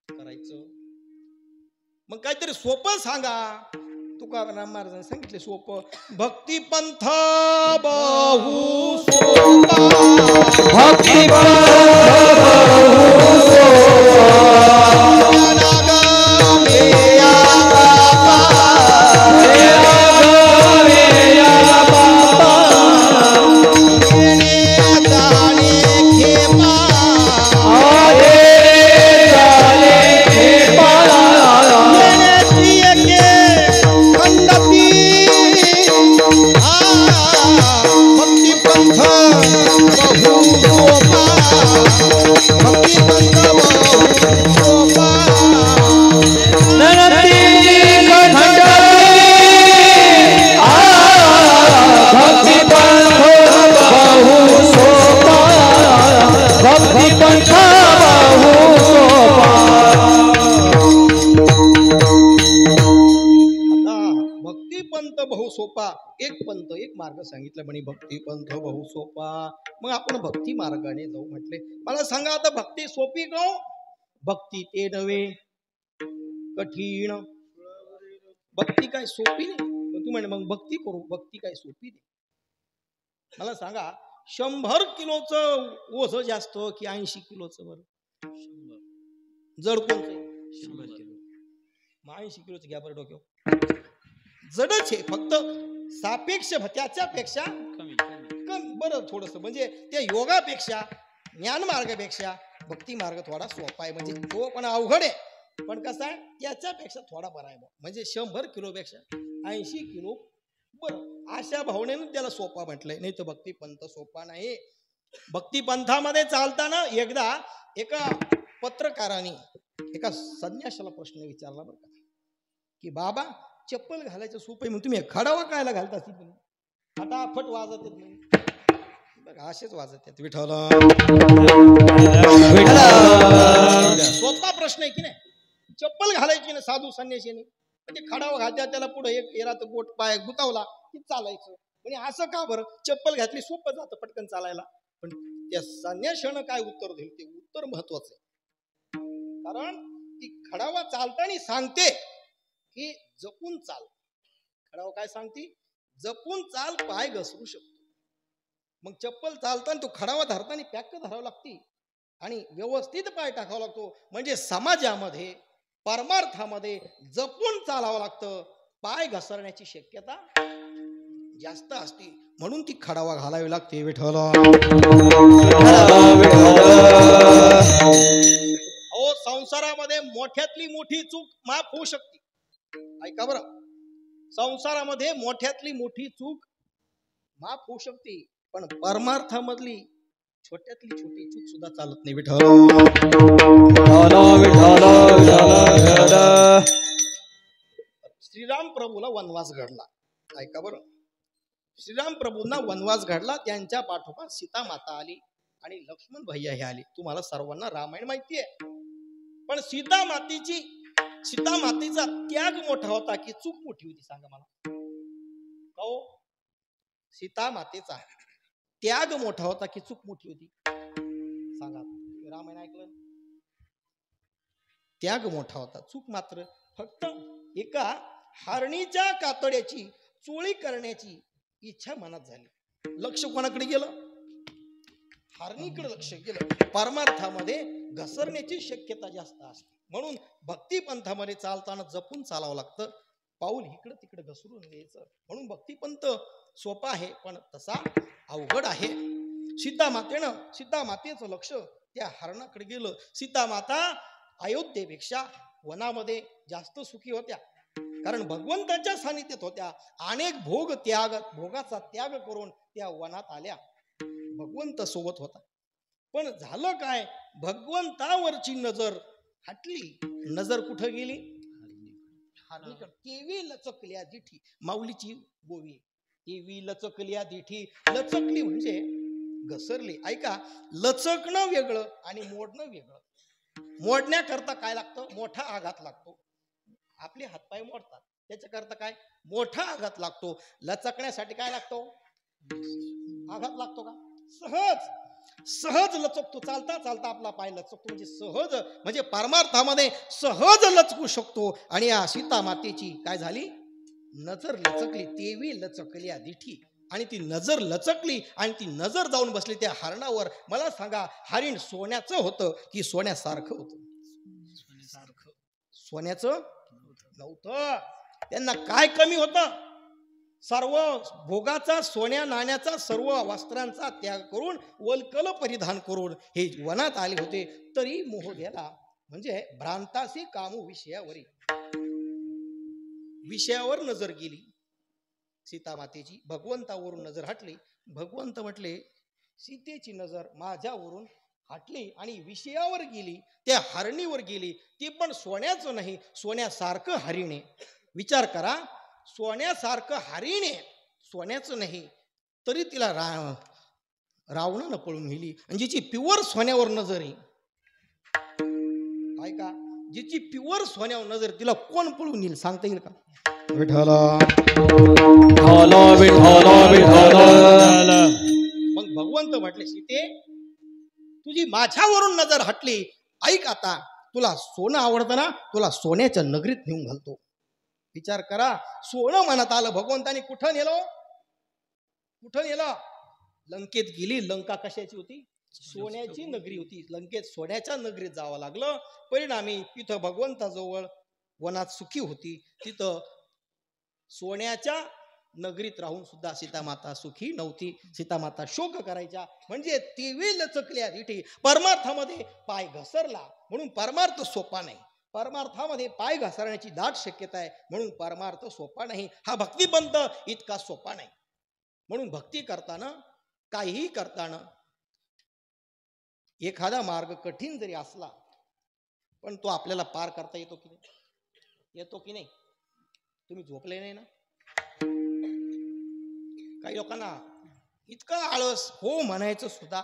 करायचं मग काहीतरी सोपं सांगा. तुकाराम महाराजांनी सांगितले सोपं. भक्ती पंथ बहु सोपा. भक्ती सोपा. एक पंथ एक मार्ग सांगितलं म्हणे भक्ती पंथ बहु सोपा. मग आपण भक्ती मार्गाने जाऊ म्हटले. मला सांगा आता भक्ती सोपी का? भक्ती ते नव्हे कठीण. भक्ती काय सोपी नाही. तू म्हणे मग भक्ती करू. भक्ती काय सोपी नाही. मला सांगा 100 किलोचं ओझं जास्त की 80 किलोचं? बरं जड कोणतं? 100 किलो. मग 80 किलोचं घ्या बरं डोक्यावर. जडच आहे, फक्त सापेक्ष त्याच्यापेक्षा कमी. बरं थोडस म्हणजे त्या योगापेक्षा ज्ञान मार्गापेक्षा भक्ती मार्ग थोडा सोपा आहे. म्हणजे तो पण अवघड आहे पण कसा आहे त्याच्यापेक्षा थोडा बरा आहे. म्हणजे 100 किलोपेक्षा 80 किलो बरं. अशा भावनेनं त्याला सोपा म्हटलंय. नाही तर भक्ती पंथ सोपा नाही. भक्ती पंथामध्ये चालताना एकदा एका पत्रकाराने एका संन्याशाला प्रश्न विचारला बरं का की बाबा चप्पल घालायचं सोपं आहे, मग तुम्ही खडावा कायला घालता? फटाफट वाजत येत नाही. बघा असेच वाजत येत. विठ्ठल सोपा प्रश्न आहे की नाही. चप्पल घालायची ना साधू संन्याशीने. म्हणजे खडावा घालत्या त्याला पुढे एक एरात बोट पाय गुतावला की चालायचं. म्हणजे असं का बरं? चप्पल घातली सोपं जातं पटकन चालायला. पण त्या संन्याशानं काय उत्तर दिलं ते उत्तर महत्वाचं आहे. कारण ती खडावा चालताना सांगते की जपून चाल. खडावा काय सांगते? जपून चाल, पाय घसरू शकतो. मग चप्पल चालताना तो खडावा धरताना पॅक धरावं लागते आणि व्यवस्थित पाय टाकावा लागतो. म्हणजे समाजामध्ये परमार्थामध्ये जपून चालावं लागतं. पाय घसरण्याची शक्यता जास्त असते. म्हणून ती खडावा घालावी लागते. विठ्ठल अहो संसारामध्ये मोठ्यातली मोठी चूक माफ होऊ शकते. ऐका बरं. संसारामध्ये मोठ्यातली मोठी चूक माफ होऊ शकते पण परमार्थामधली छोट्यातली छोटी चूक सुद्धा चालत नाही. विठ्ठल श्रीराम प्रभूला वनवास घडला. ऐका बरं. श्रीराम प्रभूंना वनवास घडला. त्यांच्या पाठोपाठ सीता माता आली आणि लक्ष्मण भैया हे आले. तुम्हाला सर्वांना रामायण माहिती आहे. पण सीता मातेचा त्याग मोठा होता की चूक मोठी होती? सांगा मला. हो सीता मातेचा त्याग मोठा होता की चूक मोठी होती? सांगा. रामायण ऐकलं. त्याग मोठा होता. चूक मात्र फक्त एका हरणीच्या कातड्याची चोळी करण्याची इच्छा मनात झाली. लक्ष कोणाकडे गेलं? हरणीकडे लक्ष गेलं. परमार्थामध्ये घसरण्याची शक्यता जास्त असते. म्हणून भक्ती पंथामध्ये चालताना जपून चालावं लागतं. पाऊल इकडं तिकडे घसरून द्यायचं. म्हणून भक्ती पंथ सोपा आहे पण तसा अवघड आहे. सीता मातेचं लक्ष त्या हरणाकडे गेलं. सीता माता अयोध्येपेक्षा वनामध्ये जास्त सुखी होत्या कारण भगवंताच्या सानिध्यात होत्या. अनेक भोगाचा त्याग करून त्या वनात आल्या. भगवंत सोबत होता. पण झालं काय? भगवंतावरची नजर हटली. नजर कुठं गेली? हरणीकडे. केवी लचकल्या दिठी. माऊलीची गोवी. केवी लचकल्या दिठी. लचकली म्हणजे घसरली. ऐका. लचकणं वेगळं आणि मोडणं वेगळं. मोडण्याकरता काय लागतं? मोठा आघात लागतो. आपले हातपाय मोडतात. त्याच्याकरता काय मोठा आघात लागतो. लचकण्यासाठी काय लागतो? आघात लागतो का? सहज सहज लचकतो. चालता चालता आपला पाय लचकतो. म्हणजे सहज, म्हणजे परमार्थामध्ये सहज लचकू शकतो. आणि या सीता मातेची काय झाली? नजर लचकली. तेवी लचकल्या दिठी. आणि ती नजर लचकली आणि ती नजर जाऊन बसली त्या हरणावर. मला सांगा, हरिण सोन्याचं होतं की सोन्यासारखं होतं? सोन्याचं नव्हतं. त्यांना काय कमी होतं? सर्व भोगाचा, सोन्या नाण्याचा, सर्व वस्त्रांचा त्याग करून, वल्कल परिधान करून हे वनात आले होते. तरी मोह गेला. म्हणजे भ्रांतासी कामू विषयावर नजर गेली सीता मातेची. भगवंतावरून नजर हटली. भगवंत म्हटले, सीतेची नजर माझ्यावरून हटली आणि विषयावर गेली, त्या हरणीवर गेली. ती पण सोन्याचं नाही, सोन्यासारखं हरिणे. विचार करा, सोन्यासारखं हरिणे, सोन्याचं नाही, तरी तिला रावणानं पळून नेली. आणि जिची प्युअर सोन्यावर नजर आहे, ऐका, जिची प्युअर सोन्यावर नजर, तिला कोण पळून नेईल सांगता येईल का? विठ्ठला. मग भगवंत म्हटले, सीते तुझी माझ्यावरून नजर हटली. ऐक, आता तुला सोनं आवडतं ना, तुला सोन्याच्या नगरीत नेऊन घालतो. विचार करा, सोनं मनात आलं. भगवंतानी कुठं नेलो? कुठं नेलं? लंकेत गेली. लंका कशाची होती? सोन्याची नगरी होती. लंकेत सोन्याच्या नगरीत जावं लागलं. परिणामी तिथं भगवंताजवळ वनात सुखी होती. तिथं सोन्याच्या नगरीत राहून सुद्धा सीतामाता सुखी नव्हती. सीतामाता शोक करायच्या. म्हणजे तेवी लचकल्या दिठी. परमार्थामध्ये पाय घसरला म्हणून परमार्थ सोपा नाही. परमार्थामध्ये पाय घसरण्याची दाट शक्यता आहे म्हणून परमार्थ सोपा नाही. हा भक्तिपंथ इतका सोपा नाही. म्हणून भक्ती करताना, काहीही करताना, एखादा मार्ग कठीण जरी असला पण तो आपल्याला पार करता येतो की नाही? येतो की नाही? तुम्ही झोपले नाही ना? काही लोकांना इतका आळस, हो म्हणायचं सुद्धा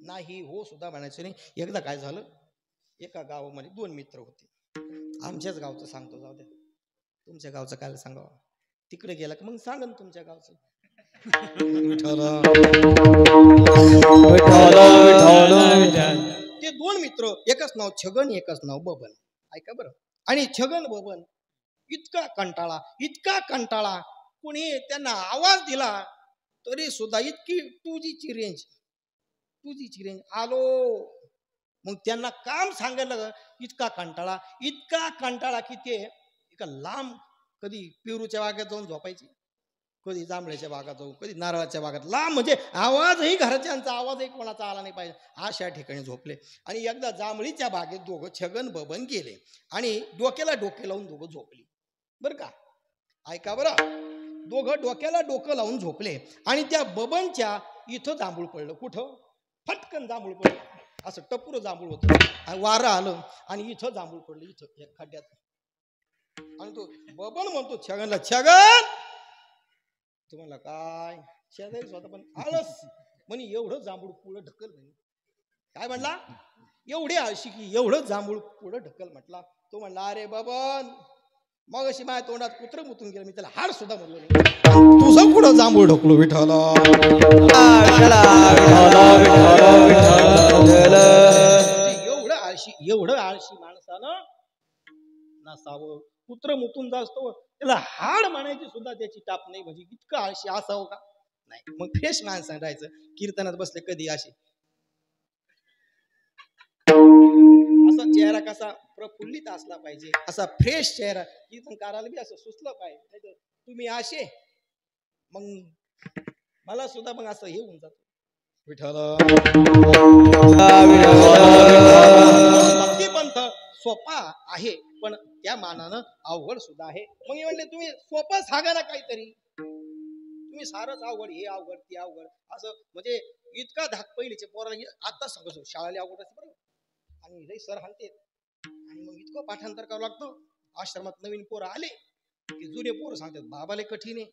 नाही, हो सुद्धा म्हणायचं नाही. एकदा काय झालं, एका गावामध्ये 2 मित्र होते. आमच्याच गावचं सांगतो, जाऊ द्या, तुमच्या गावचं काय सांगावं. तिकडे गेला की मग सांगन तुमच्या गावचं. ते 2 मित्र, एकच नाव छगन, एकच नाव बबन. ऐका बरं. आणि छगन बबन इतका कंटाळा, कुणी त्यांना आवाज दिला तरी सुद्धा इतकी 2Gची रेंज आलो. मग त्यांना काम सांगायला इतका कंटाळा की ते एका लांब, कधी पेरूच्या बागेत जाऊन झोपायचे, कधी जांभळ्याच्या बागात जाऊन, कधी नारळाच्या बागात, लांब, म्हणजे आवाजही, घरच्यांचा आवाजही कोणाचा आला नाही पाहिजे अशा ठिकाणी झोपले. आणि एकदा जांभळीच्या बागेत दोघं छगन बबन गेले आणि डोक्याला डोके लावून दोघं झोपली. बरं का, ऐका बरं. दोघं डोक्याला डोकं लावून झोपले आणि त्या बबनच्या इथं जांभूळ पडलं. कुठं? फटकन जांभूळ पडलं. असं टपुरं जांभूळ होतं. वारं आलं आणि इथं जांभूळ पडलं, इथं एक खड्ड्यात. आणि तो बबन म्हणतो छगनला, छगन, तुम्हाला काय शेजारी स्वतः पण आळस म्हणे, एवढं जांभूळ पुढं ढकल म्हणे. काय म्हणला? एवढे आळशी की एवढं जांभूळ पुढं ढकल म्हटला. तो म्हणला, अरे बबन, मग अशी माझ्या तोंडात कुत्रं मुतून गेलं, मी त्याला हाड सुद्धा म्हणलो नाही, तुझं पुढं जांभूळ ढकलो. विठ्ठला. एवढं आळशी माणसानं नसावं. कुत्र मुतून जास्तो त्याला हाड म्हणायची सुद्धा त्याची टाप नाही. म्हणजे इतकं आळशी असावं का? नाही. मग फ्रेश माणसानं राहायचं. कीर्तनात बसले कधी असे, असा चेहरा कसा प्रफुल्लित असला पाहिजे, असा फ्रेश चेहरा. कीर्तन करायला बी असं सुचलं पाहिजे. तुम्ही असे, मग मला सुद्धा मग असं हे होऊन जातं. भक्तिपंथ सोपा आहे पण त्या मानानं अवघड सुद्धा आहे. मग म्हणले, तुम्ही सोपं सांगा ना काहीतरी. तुम्ही सारंच अवघड, हे अवघड, ते अवघड, असं म्हणजे इतका धाक. पहिलीचे पोराला आता सांगतो, शाळेला अवघड असते बरं, आणि लई सर हाणते, आणि मग इतकं पाठांतर करावं लागतं. आश्रमात नवीन पोरं आले की जुने पोरं सांगतात, बाबाले कठीण आहे,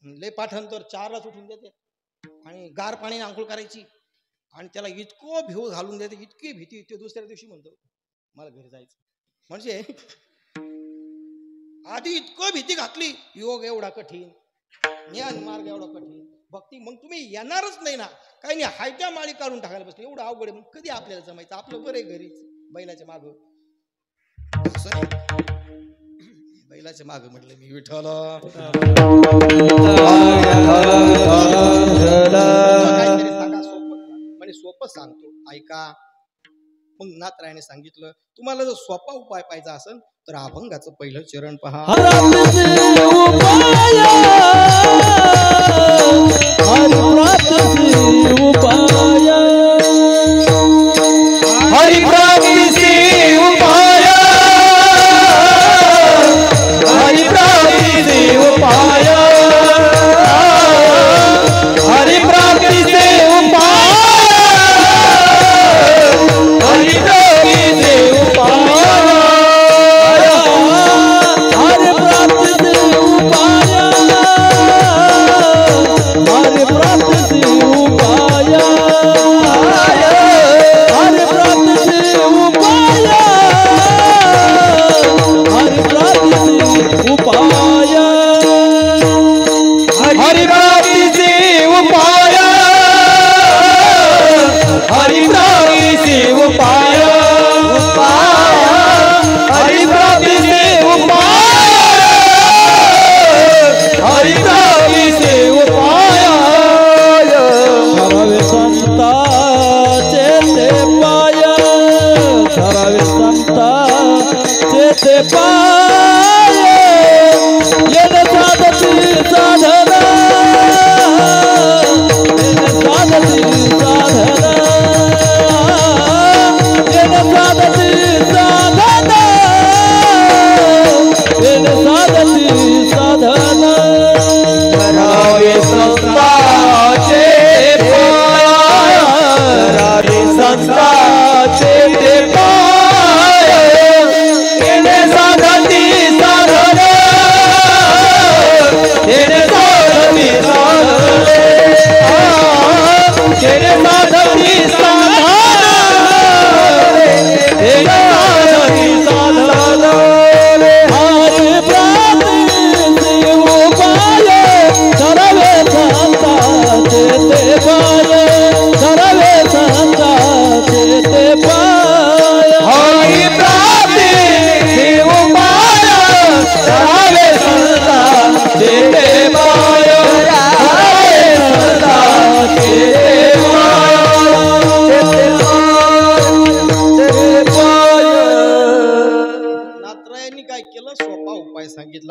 लय पाठांतर 4लाच उठून देते, आणि गार पाण्याने आंघोळ करायची, आणि त्याला इतकं भेव घालून देते, इतकी भीती. ते दुसऱ्या दिवशी म्हणतो, मला घरी जायचं. म्हणजे आधी इतकं भीती घातली, योग एवढा कठीण, ज्ञान मार्ग एवढा कठीण, भक्ती, मग तुम्ही येणारच नाही ना, काही नाही, हायत्या माळी काढून टाकायला बसले, एवढं अवघड आहे, मग कधी आपल्याला जमायचं? आपलं बरे घरीच बैलाच्या माग, असं नाही, बैलाच्या माग म्हटलं मी विठ्ठल काहीतरी सांगा सोपं, म्हणजे सोपं सांगतो ऐका. मग नाथरायाने सांगितलं, तुम्हाला जर सोपा उपाय पाहिजे असेल तर अभंगाचं पहिलं चरण पहा.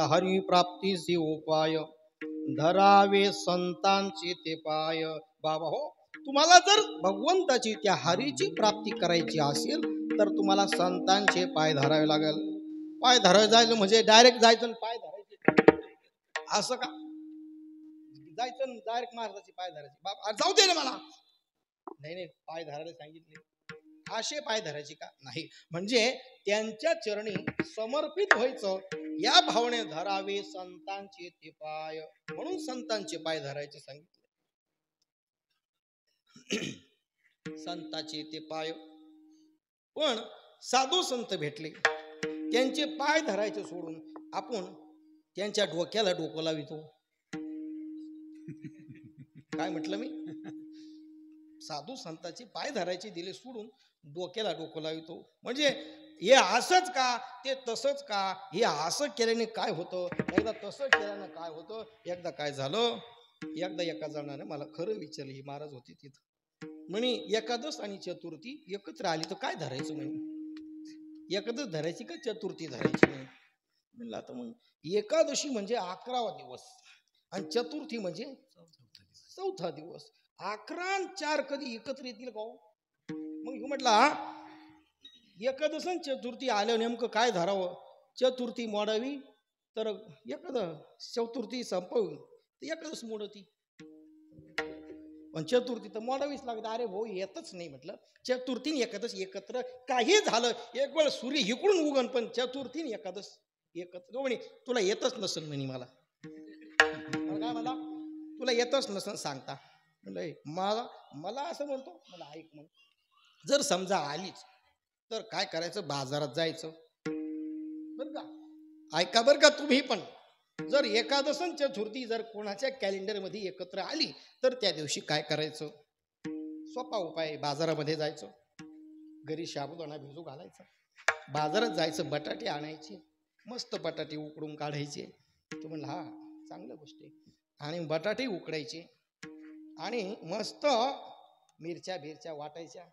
हरी प्राप्तीचे उपाय धरावे संतांचे ते पाय. बाबा हो, तुम्हाला जर भगवंताची त्या हरीची प्राप्ती करायची असेल तर तुम्हाला संतांचे पाय धरावे लागेल. पाय धरावे जायचं म्हणजे डायरेक्ट जायचं पाय धरायचे असं का? जायचं डायरेक्ट महाराजाचे पाय धरायचे? बाबा जाऊ दे ना मला. नाही नाही, पाय धरायला सांगितले, असे पाय धरायचे का? नाही, म्हणजे त्यांच्या चरणी समर्पित व्हायचं या भावने धरावे संतांचे ते पाय, म्हणून संतांचे पाय धरायचे सांगितले. संतांचे ते पाय. पण साधू संत भेटले, त्यांचे पाय धरायचे सोडून आपण त्यांच्या डोक्याला डोकं लावितो. काय म्हटलं मी? साधू संतांचे पाय धरायचे दिले सोडून डोक्याला डोकं लावितो. म्हणजे हे असंच का, ते तसंच का, हे असं केल्याने काय होतं, एकदा तसं केल्यानं काय होतं. एकदा काय झालं, एकदा एका जणाने मला खरं विचारलं, ही महाराज होते तिथं, म्हणे एकादश आणि चतुर्थी एकत्र आली तर काय धरायचं? म्हणे एकादश धरायची का चतुर्थी धरायची? म्हणे म्हणलं आता मग एकादशी म्हणजे 11वा दिवस आणि चतुर्थी म्हणजे 4था दिवस. 11 आणि 4 कधी एकत्र येतील का? मग म्हटला एकादश आणि चतुर्थी आल्यावर नेमकं काय धरावं? चतुर्थी मोडावी तर एकादश, चतुर्थी संपवी तर एकादश मोडती, पण चतुर्थी तर मोडावीच लागते. अरे भाऊ येतच नाही म्हटलं, चतुर्थी एकादश एकत्र काही झालं, एक वेळ सूर्य इकडून उगन पण चतुर्थी एकादश एकत्र. म्हणे तुला येतच नसेल म्हणे. मला काय म्हणला, तुला येतच नसेल सांगता. म्हणलं मला असं म्हणतो. मला ऐक, मग जर समजा आलीच तर काय करायचं? बाजारात जायचं, बर का, ऐका बर का तुम्ही पण. जर एकादश आणि चतुर्थी जर कोणाच्या कॅलेंडर मध्ये एकत्र आली तर त्या दिवशी काय करायचं? सोपा उपाय. बाजारामध्ये जायचं, घरी साबुदाणा भिजू घालायचा, बाजारात जायचं, बटाटे आणायचे, मस्त बटाटे उकडून काढायचे. तू म्हणला हा चांगली गोष्ट आहे. आणि बटाटे उकडायचे आणि मस्त मिरच्या बिरच्या वाटायच्या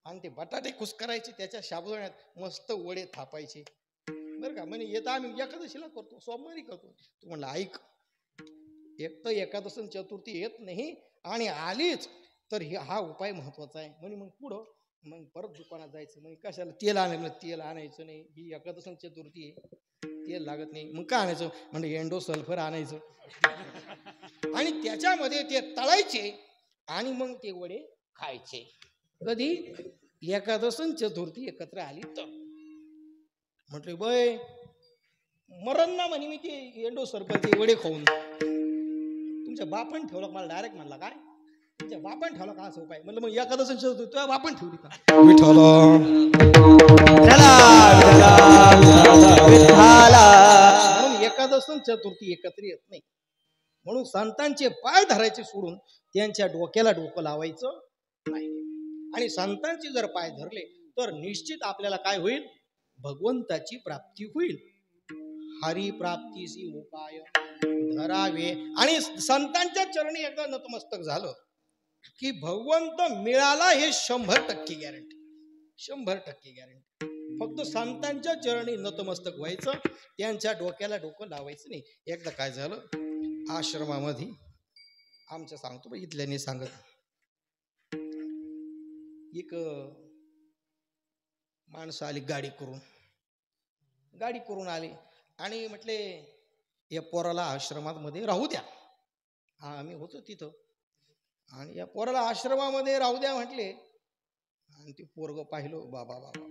आणि ते बटाटे कुस्करायचे, त्याच्या साबुदाण्यात मस्त वडे थापायचे. बरं का, म्हणजे येतं आम्ही एकादशीला करतो, सोमवारी करतो. तू म्हणला ऐक, एक तर एकादश आणि चतुर्थी येत नाही आणि आलीच तर हा उपाय महत्वाचा आहे. म्हणजे मग पुढं मग परत दुकानात जायचं, म्हणजे कशाला तेल आणायचं, तेल आणायचं नाही, ही एकादश आणि चतुर्थी आहे, तेल लागत नाही, मग काय आणायचं? म्हणजे एंडो सल्फर आणायचं आणि त्याच्यामध्ये ते तळायचे आणि मग ते वडे खायचे. कधी? एकादश आणि चतुर्थी एकत्र आली तर. म्हटले बय मरण ना म्हणे मी ते एंडो सल्फरचे वडे खाऊन. तुमच्या बापान ठेवलं? मला डायरेक्ट म्हणला काय तुमच्या बापान ठेवला का असं उपाय? म्हणलं मग एकादश आणि चतुर्थी तुझ्या बापान ठेवली का? विठ्ठल म्हणून एकादश आणि चतुर्थी एकत्र येत नाही. म्हणून संतांचे पाय धरायचे सोडून त्यांच्या डोक्याला डोकं लावायचं नाही. आणि संतांचे जर पाय धरले तर निश्चित आपल्याला काय होईल? भगवंताची प्राप्ती होईल. हरी प्राप्तीसी उपाय धरावे. आणि संतांच्या चरणी एकदा नतमस्तक झालं की भगवंत मिळाला हे 100% गॅरंटी. 100% गॅरंटी. फक्त संतांच्या चरणी नतमस्तक व्हायचं, त्यांच्या डोक्याला डोकं लावायचं नाही. एकदा काय झालं, आश्रमामध्ये आमच्या सांगतो इथल्याने सांगत, एक माणसं आली गाडी करून आली आणि म्हटले या पोराला आश्रमामध्ये राहू द्या. हा आम्ही होतो तिथं आणि या पोराला आश्रमामध्ये राहू द्या म्हटले. आणि ते पोरग पाहिलं, बाबा बाबा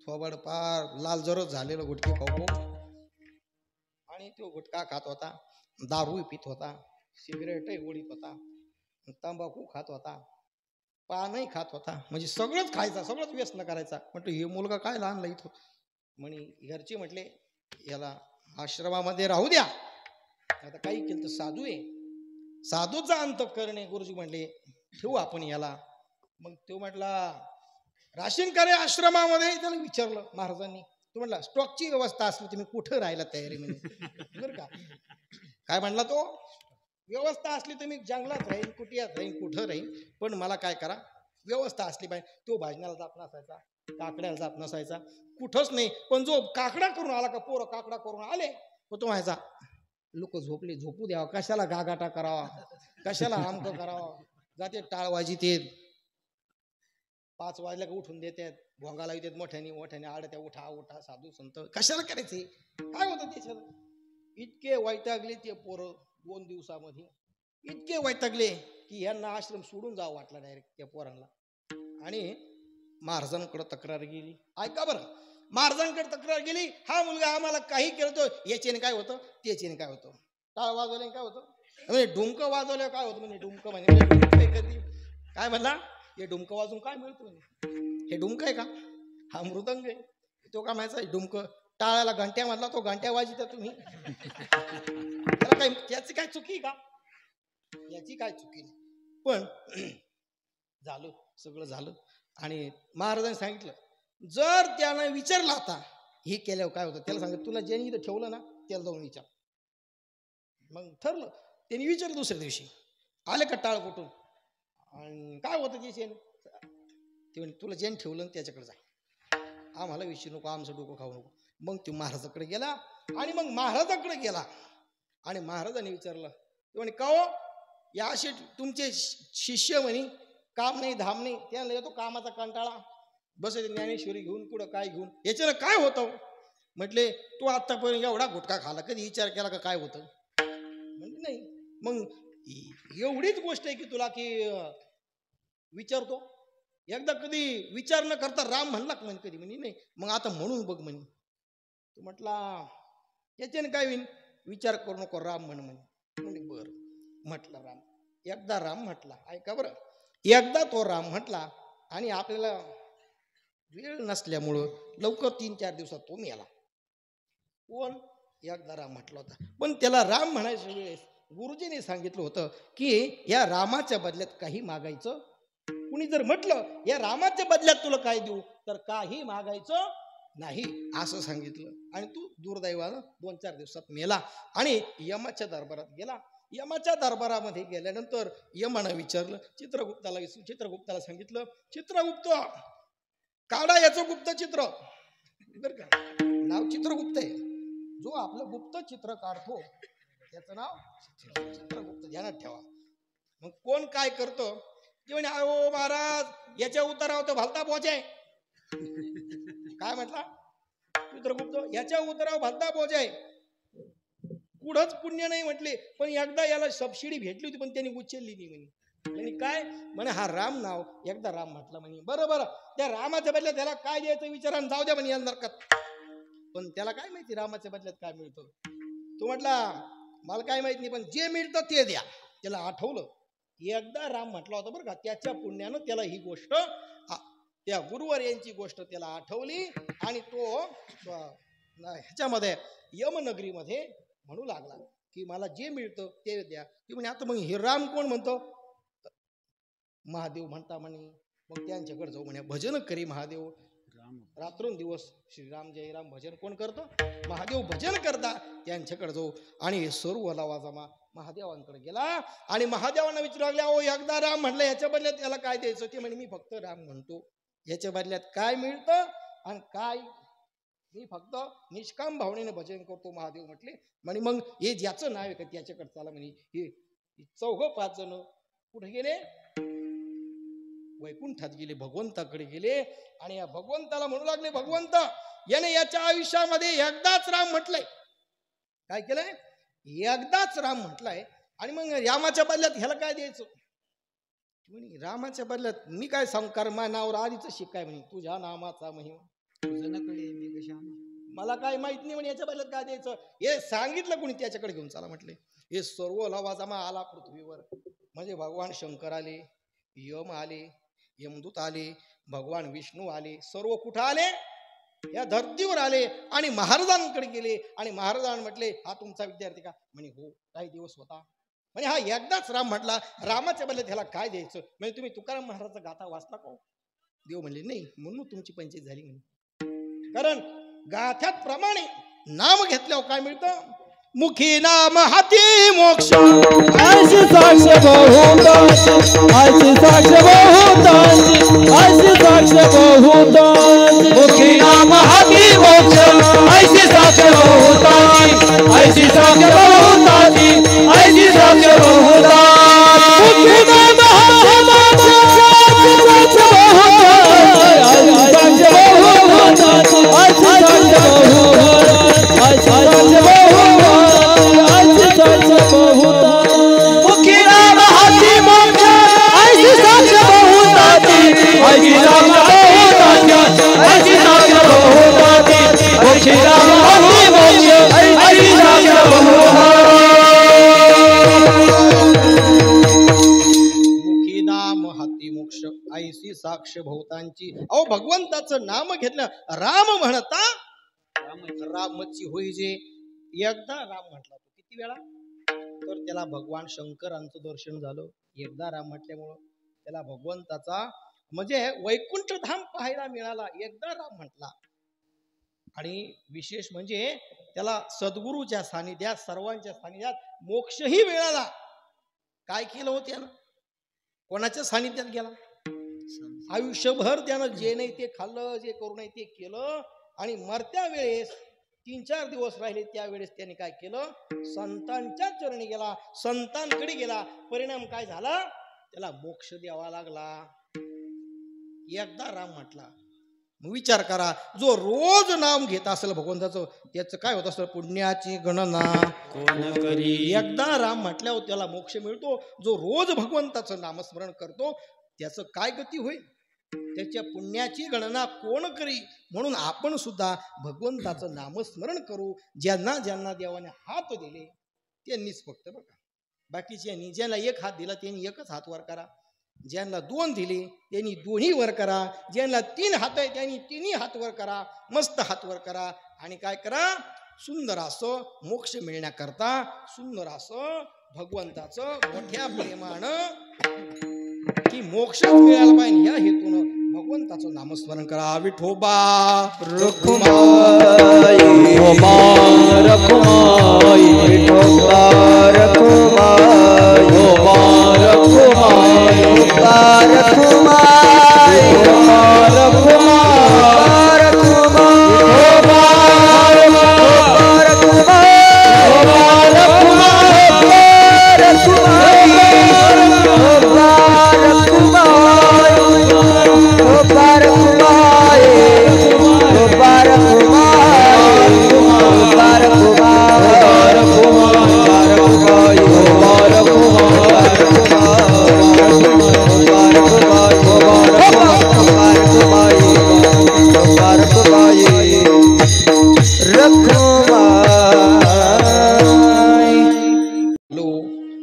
थोबड पार लाल जरच झालेलं गुटखे खाऊ. आणि तो गुटखा खात होता, दारू पित होता, सिगरेटही ओढीत होता, तंबाखू खात होता, पानही खात होता, म्हणजे सगळंच खायचा, सगळंच व्यसन करायचा. म्हटलं हे मुलगा काय लहान इथं. म्हणे घरचे म्हटले याला आश्रमामध्ये राहू द्या. आता काही केलं तर साधू आहे, साधूचा अंत करणे. गुरुजी म्हटले ठेवू आपण याला. मग तो म्हटला राशीन करे आश्रमामध्ये. त्याला विचारलं महाराजांनी, तो म्हटला स्टॉकची व्यवस्था असली तुम्ही कुठं राहायला तयारी म्हणजे बरं का. काय म्हणला तो? व्यवस्था असली तर मी जंगलात राहीन, कुटियात राहीन, कुठं राहीन, पण मला काय करा व्यवस्था असली पाहिजे. तो भाजनाला जात नसायचा, काकड्याला जात नसायचा, कुठंच नाही. पण जो काकडा करून आला का, पोरं काकडा करून आले तो व्हायचा लोक झोपले झोपू द्यावा, कशाला गागाटा करावा, कशाला आमकं करावा. जाते टाळवाजी ते 5 वाजल्या का उठून देतात, भोंगाला येतात मोठ्याने मोठ्याने आडत्या, उठा उठा साधू संत. कशाला करायचे? काय होतं त्याच्यात? इतके वैतागले ते पोरं 2 दिवसामध्ये, इतके वैतागले की यांना आश्रम सोडून जावं वाटला डायरेक्ट त्या पोरांना. आणि महाराजांकडे तक्रार गेली. ऐका बरं, महाराजांकडे तक्रार गेली, हा मुलगा आम्हाला काही केलं तो याच्याने काय होतं, त्याच्याने काय होतं, टाळ वाजवल्याने काय होतं, म्हणजे डुमकं वाजवल्यावर काय होतं. म्हणजे डुमकं म्हणजे काय म्हणला, हे डुमकं वाजून काय मिळतं म्हणजे, हे डुमकं आहे का, हा मृदंग आहे. तो काय म्हणायचा डुमकं, टाळाला घंट्या मधला तो घंट्या वाजिता तुम्ही. त्याला काय, त्याची काय चुकी का, याची काय चुकी नाही. पण झालं, सगळं झालं. आणि महाराजांनी सांगितलं जर त्यानं विचारलं आता हे केल्यावर काय होतं, त्याला सांगितलं तुला ज्याने इथं ठेवलं ना त्याला जाऊन विचार. मग ठरलं, त्यांनी विचारलं. दुसऱ्या दिवशी आले का टाळ कुठून आणि काय होतं त्याचे, ते म्हणे तुला ज्याने ठेवलं ना त्याच्याकडे जा, आम्हाला विचारू नको, आमचं डोकं खाऊ नको. मग ते महाराजाकडे गेला आणि मग महाराजाकडे गेला आणि महाराजांनी विचारलं. ते म्हणे का हो, या असे तुमचे शिष्य म्हणे काम नाही धाम नाही, त्याला येतो कामाचा कंटाळा, बस ज्ञानेश्वरी घेऊन कुठं काय घेऊन, याच्यानं काय होतं. म्हटले तू आतापर्यंत एवढा गुटखा खाला, कधी विचार केला का काय होतं. म्हणजे नाही. मग एवढीच गोष्ट आहे की तुला की विचारतो, एकदा कधी विचार न करता राम म्हणला का म्हणे कधी, म्हणे नाही. मग आता म्हणून बघ म्हणे. तू म्हटला याच्याने काय होईल, विचार करू नको, राम म्हणे बर. म्हटलं राम, एकदा राम म्हटला. ऐका बरं, एकदा तो राम म्हटला आणि आपल्याला वेळ नसल्यामुळं लवकर 3-4 दिवसात तो मेला. कोण? एकदा राम म्हटला होता. पण त्याला राम म्हणायच्या वेळेस गुरुजींनी सांगितलं होतं की या रामाच्या बदल्यात काही मागायचं. कुणी जर म्हटलं या रामाच्या बदल्यात तुला काय देऊ, तर काही मागायचं नाही असं सांगितलं. आणि तू दुर्दैवानं 2-4 दिवसात मेला आणि यमाच्या दरबारात गेला. यमाच्या दरबारामध्ये गेल्यानंतर यमानं विचारलं चित्रगुप्ताला. चित्रगुप्ताला सांगितलं, चित्रगुप्त काढा याचं गुप्त चित्र. बर का, नाव चित्रगुप्त आहे. जो आपलं गुप्त चित्र काढतो त्याचं नाव चित्रगुप्त, ध्यानात ठेवा. मग कोण काय करतो की म्हणे अहो महाराज याच्या उतारावर तर भलता पोचाय. काय म्हटला चित्रगुप्त? याच्या उतारावर भलता पोचाय. कुठंच पुण्य नाही म्हटले. पण एकदा याला सबसिडी भेटली होती पण त्यांनी उचलली नाही म्हणे. आणि काय म्हणे हा राम नाव एकदा राम म्हटलं म्हणे. बरं त्या रामाच्या बदल्यात त्याला काय द्यायचं विचारा जाऊ द्या म्हणे या नरकात. पण त्याला काय माहिती रामाच्या बदल्यात काय मिळतं. तो म्हटला मला काय माहित नाही पण जे मिळतं ते द्या. त्याला आठवलं एकदा राम म्हटला होता बरं का. त्याच्या पुण्यानं त्याला ही गोष्ट, त्या गुरुवर यांची गोष्ट त्याला आठवली आणि तो ह्याच्यामध्ये यमनगरीमध्ये म्हणू लागला की मला जे मिळतं ते द्या. ती म्हणे आता मग हे राम कोण म्हणतो? महादेव म्हणता म्हणे. मग त्यांच्याकडे जाऊ म्हणे. भजन करी महादेव रात्रंदिवस श्रीराम जय राम भजन कोण करतो? महादेव भजन करता. त्यांच्याकडे जाऊ आणि सर्व लवाजमा महादेवांकडे गेला आणि महादेवांना विचारू लागल्या ओ एकदा राम म्हटलं याच्या बदल्यात त्याला काय द्यायचं? ते म्हणे मी फक्त राम म्हणतो. याच्या बदल्यात काय मिळतं आणि काय? मी फक्त निष्काम भावनेने भजन करतो. महादेव म्हटले म्हणे मग हे ज्याचं नाव आहे का त्याच्याकडे चला म्हणे. हे 4-5 जण कुठे गेले? वैकुंठात गेले, भगवंताकडे गेले आणि या भगवंताला म्हणू लागले भगवंत याने याच्या आयुष्यामध्ये एकदाच राम म्हटलंय. काय केलंय? एकदाच राम म्हटलाय आणि मग रामाच्या बदल्यात ह्याला काय द्यायचं? म्हणे रामाच्या बदल्यात मी काय सांगू कारण माझ्या नावावर आधीच शिकाय म्हणे तुझ्या नामाचा महिमा मला काय माहित नाही म्हणे याच्या बदल्यात काय द्यायचं. हे सांगितलं कोणी त्याच्याकडे घेऊन चला म्हटले. हे सर्व लवाजमा आला पृथ्वीवर. म्हणजे भगवान शंकर आले, यम आले, यमदूत आले, भगवान विष्णू आले. सर्व कुठं आले? या धर्तीवर आले आणि महाराजांकडे गेले आणि महाराजांना म्हटले हा तुमचा विद्यार्थी का? म्हणे हो काही दिवस होता. म्हणजे हा एकदाच राम म्हटला. रामाच्या बदल्यात ह्याला काय द्यायचं? म्हणजे तुम्ही तुकाराम महाराजचा गाथा वाचला का? देव म्हणले नाही म्हणून तुमची पंचायत झाली म्हणे. कारण गाथ्यात प्रमाणे नाम घेतल्यावर काय मिळतं? मुखी नाम हाती मोक्ष. ऐशी साक्ष बहुतांची, ऐशी साक्ष बहुतांची, ऐशी साक्ष बहुतांची. मुखी नाम हाती मोक्ष. ऐशी साक्ष बहुतांची, ऐशी साक्ष बहुतांची, ऐशी साक्ष बहुतांची. मुखी नाम हाती मोक्ष, ऐशी साक्ष बहुतांची, ऐशी साक्ष बहुतांची, ऐशी साक्ष बहुतांची, ऐशी साक्ष बहुतांची. मुखी नाम हाती मोक्ष. ऐशी साक्ष बहुतांची, ऐशी साक्ष बहुतांची, ऐशी साक्ष बहुतांची. मुखी नाम हाती मोक्ष. ऐशी साक्ष मुखी नाम हाती मोक्ष ऐसी साक्ष भूतांची. अहो भगवंताचं नाम घेतलं राम म्हणता रामची होई जे. एकदा राम म्हटला तो किती वेळा? तर त्याला भगवान शंकरांचं दर्शन झालं. एकदा राम म्हटल्यामुळं त्याला भगवंताचा म्हणजे वैकुंठ धाम पाहायला मिळाला. एकदा राम म्हटला. आणि विशेष म्हणजे त्याला सद्गुरूच्या सानिध्यात सर्वांच्या सानिध्यात मोक्षही मिळाला. काय केलं होतं त्यानं? कोणाच्या सानिध्यात गेला? आयुष्यभर त्यानं जे नाही ते खाल्लं, जे करू नाही ते केलं आणि मरत्या वेळेस 3-4 दिवस राहिले त्यावेळेस त्याने काय केलं? संतांच्या चरणी गेला, संतांकडे गेला. परिणाम काय झाला? त्याला मोक्ष द्यावा लागला. एकदा राम म्हटला. विचार करा जो रोज नाम घेत असेल भगवंताचं त्याचं काय होत असेल? पुण्याची गणना कोण करी. एकदा राम म्हटल्यावर त्याला मोक्ष मिळतो. जो रोज भगवंताचं नामस्मरण करतो त्याचं काय गती होईल? त्याच्या पुण्याची गणना कोण करी. म्हणून आपण सुद्धा भगवंताचं नामस्मरण करू. ज्यांना ज्यांना देवाने हात दिले त्यांनीच फक्त बघा. बाकीच्यांनी ज्यांना 1 हात दिला त्यांनी 1च हात वर करा. ज्यांना 2 दिले त्यांनी 2ही वर करा. ज्यांना 3 हात आहे त्यांनी 3ही हात वर करा. मस्त हात वर करा आणि काय करा? सुंदर असं मोक्ष मिळण्याकरता सुंदर असं भगवंताचं मोठ्या प्रेमानं की मोक्ष मिळायला पाहिजे ह्या हेतून भगवंताचं नामस्मरण करा. विठोबा रखुमाई विठोबा रखुमाई विठोबा रखुमाई विठोबा रखुमाई विठोबा रखुमाई विठोबा रखुमाई विठोबा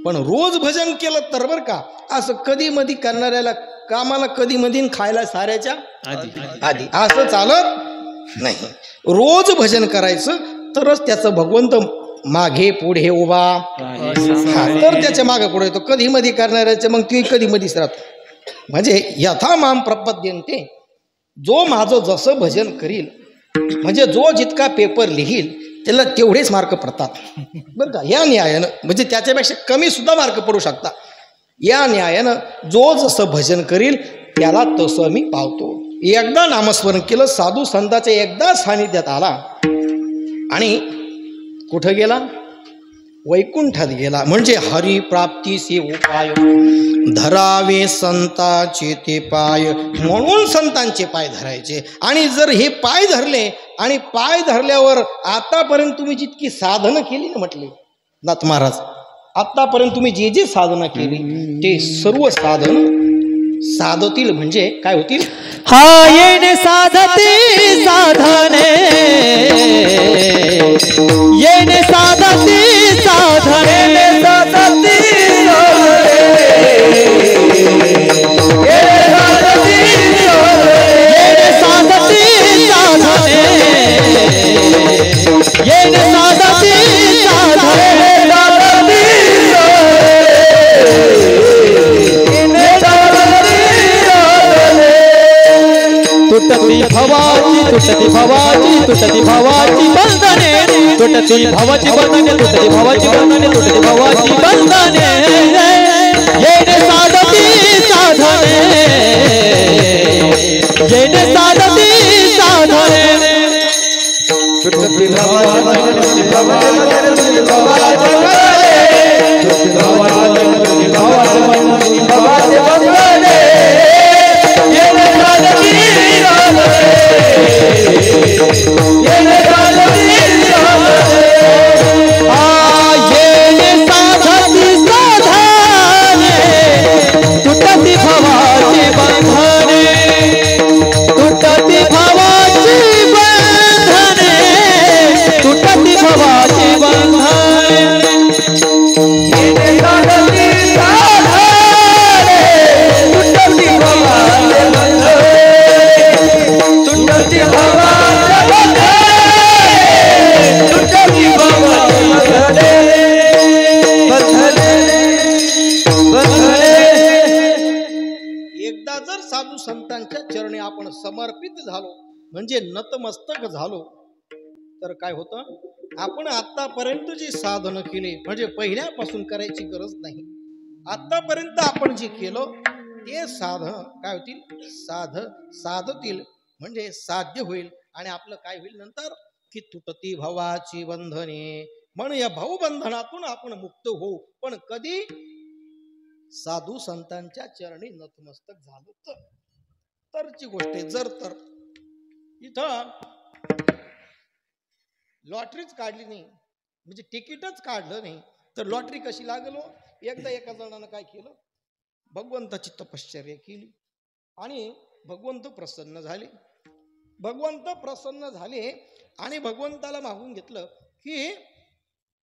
पण रोज भजन केलं तर बरं का, असं कधी मधी करणाऱ्याला कामाला कधी मधी खायला साऱ्याच्या आधी असं चालत नाही. रोज भजन करायचं तरच त्याचं भगवंत मागे पुढे उभा तर त्याच्या मागे पुढे येतो. कधी मधी करणाऱ्याचं मग ती कधी मधीच राहतो. म्हणजे यथा माम प्रपद्यन्ते, जो माझं जसं भजन करील म्हणजे जो जितका पेपर लिहील त्याला तेवढेच मार्क पडतात बरं का. या न्यायानं म्हणजे त्याच्यापेक्षा कमी सुद्धा मार्क पडू शकतात. या न्यायानं जो जसं भजन करील त्याला तसं मी पावतो. एकदा नामस्मरण केलं, साधू संतांच्या एकदा सानिध्यात आला आणि कुठं गेला, वैकुंठात गेला. म्हणजे हरिप्राप्तीचे उपाय धरावे संतांचे ते पाय, म्हणून संतांचे पाय धरायचे. आणि जर हे पाय धरले आणि पाय धरल्यावर आतापर्यंत तुम्ही जितकी साधनं केली ना, म्हटले नाथ महाराज, आतापर्यंत तुम्ही जे जे साधना केली ते सर्व साधन साधतील. म्हणजे काय होतील, हा येणे साधती साधने, येणे साधती साधने, साधती येणे साधती साधने, येणे साधती साधने, तुटती भवाची तुटती भवाची तुटती भवाची बंधने, तुटती भवाची बंधने, तुटती भवाची बंधने, तुटती भवाची बंधने, येणे साधती साधने, येणे साधती साधने, तुटती भवाची बंधने, तुटती भवाची बंधने, तुटती भवाची बंधने, येणे साधती तुटती भवाची बंधने, तुटती भवाची बंधने, तुटती भवाची बंधने, एकदा जर साधू संतांच्या चरणी आपण समर्पित झालो म्हणजे नतमस्तक झालो तर काय होतं, आपण आतापर्यंत जी साधनं केली म्हणजे पहिल्यापासून करायची गरज नाही. आतापर्यंत आपण जे केलं ते साधन काय होतील, साधतील म्हणजे साध्य होईल. आणि आपलं काय होईल नंतर की तुटती भवाची बंधने, म्हणून या भाऊबंधनातून आपण मुक्त होऊ. पण कधी, साधू संतांच्या चरणी नतमस्तक झालो तरची गोष्ट आहे. जर तर इथं लॉटरीच काढली नाही म्हणजे तिकीटच काढलं नाही तर लॉटरी कशी लागलो. एकदा एका जणानं काय केलं, भगवंताची तपश्चर्या केली आणि भगवंत प्रसन्न झाले. भगवंत प्रसन्न झाले आणि भगवंताला मागून घेतलं की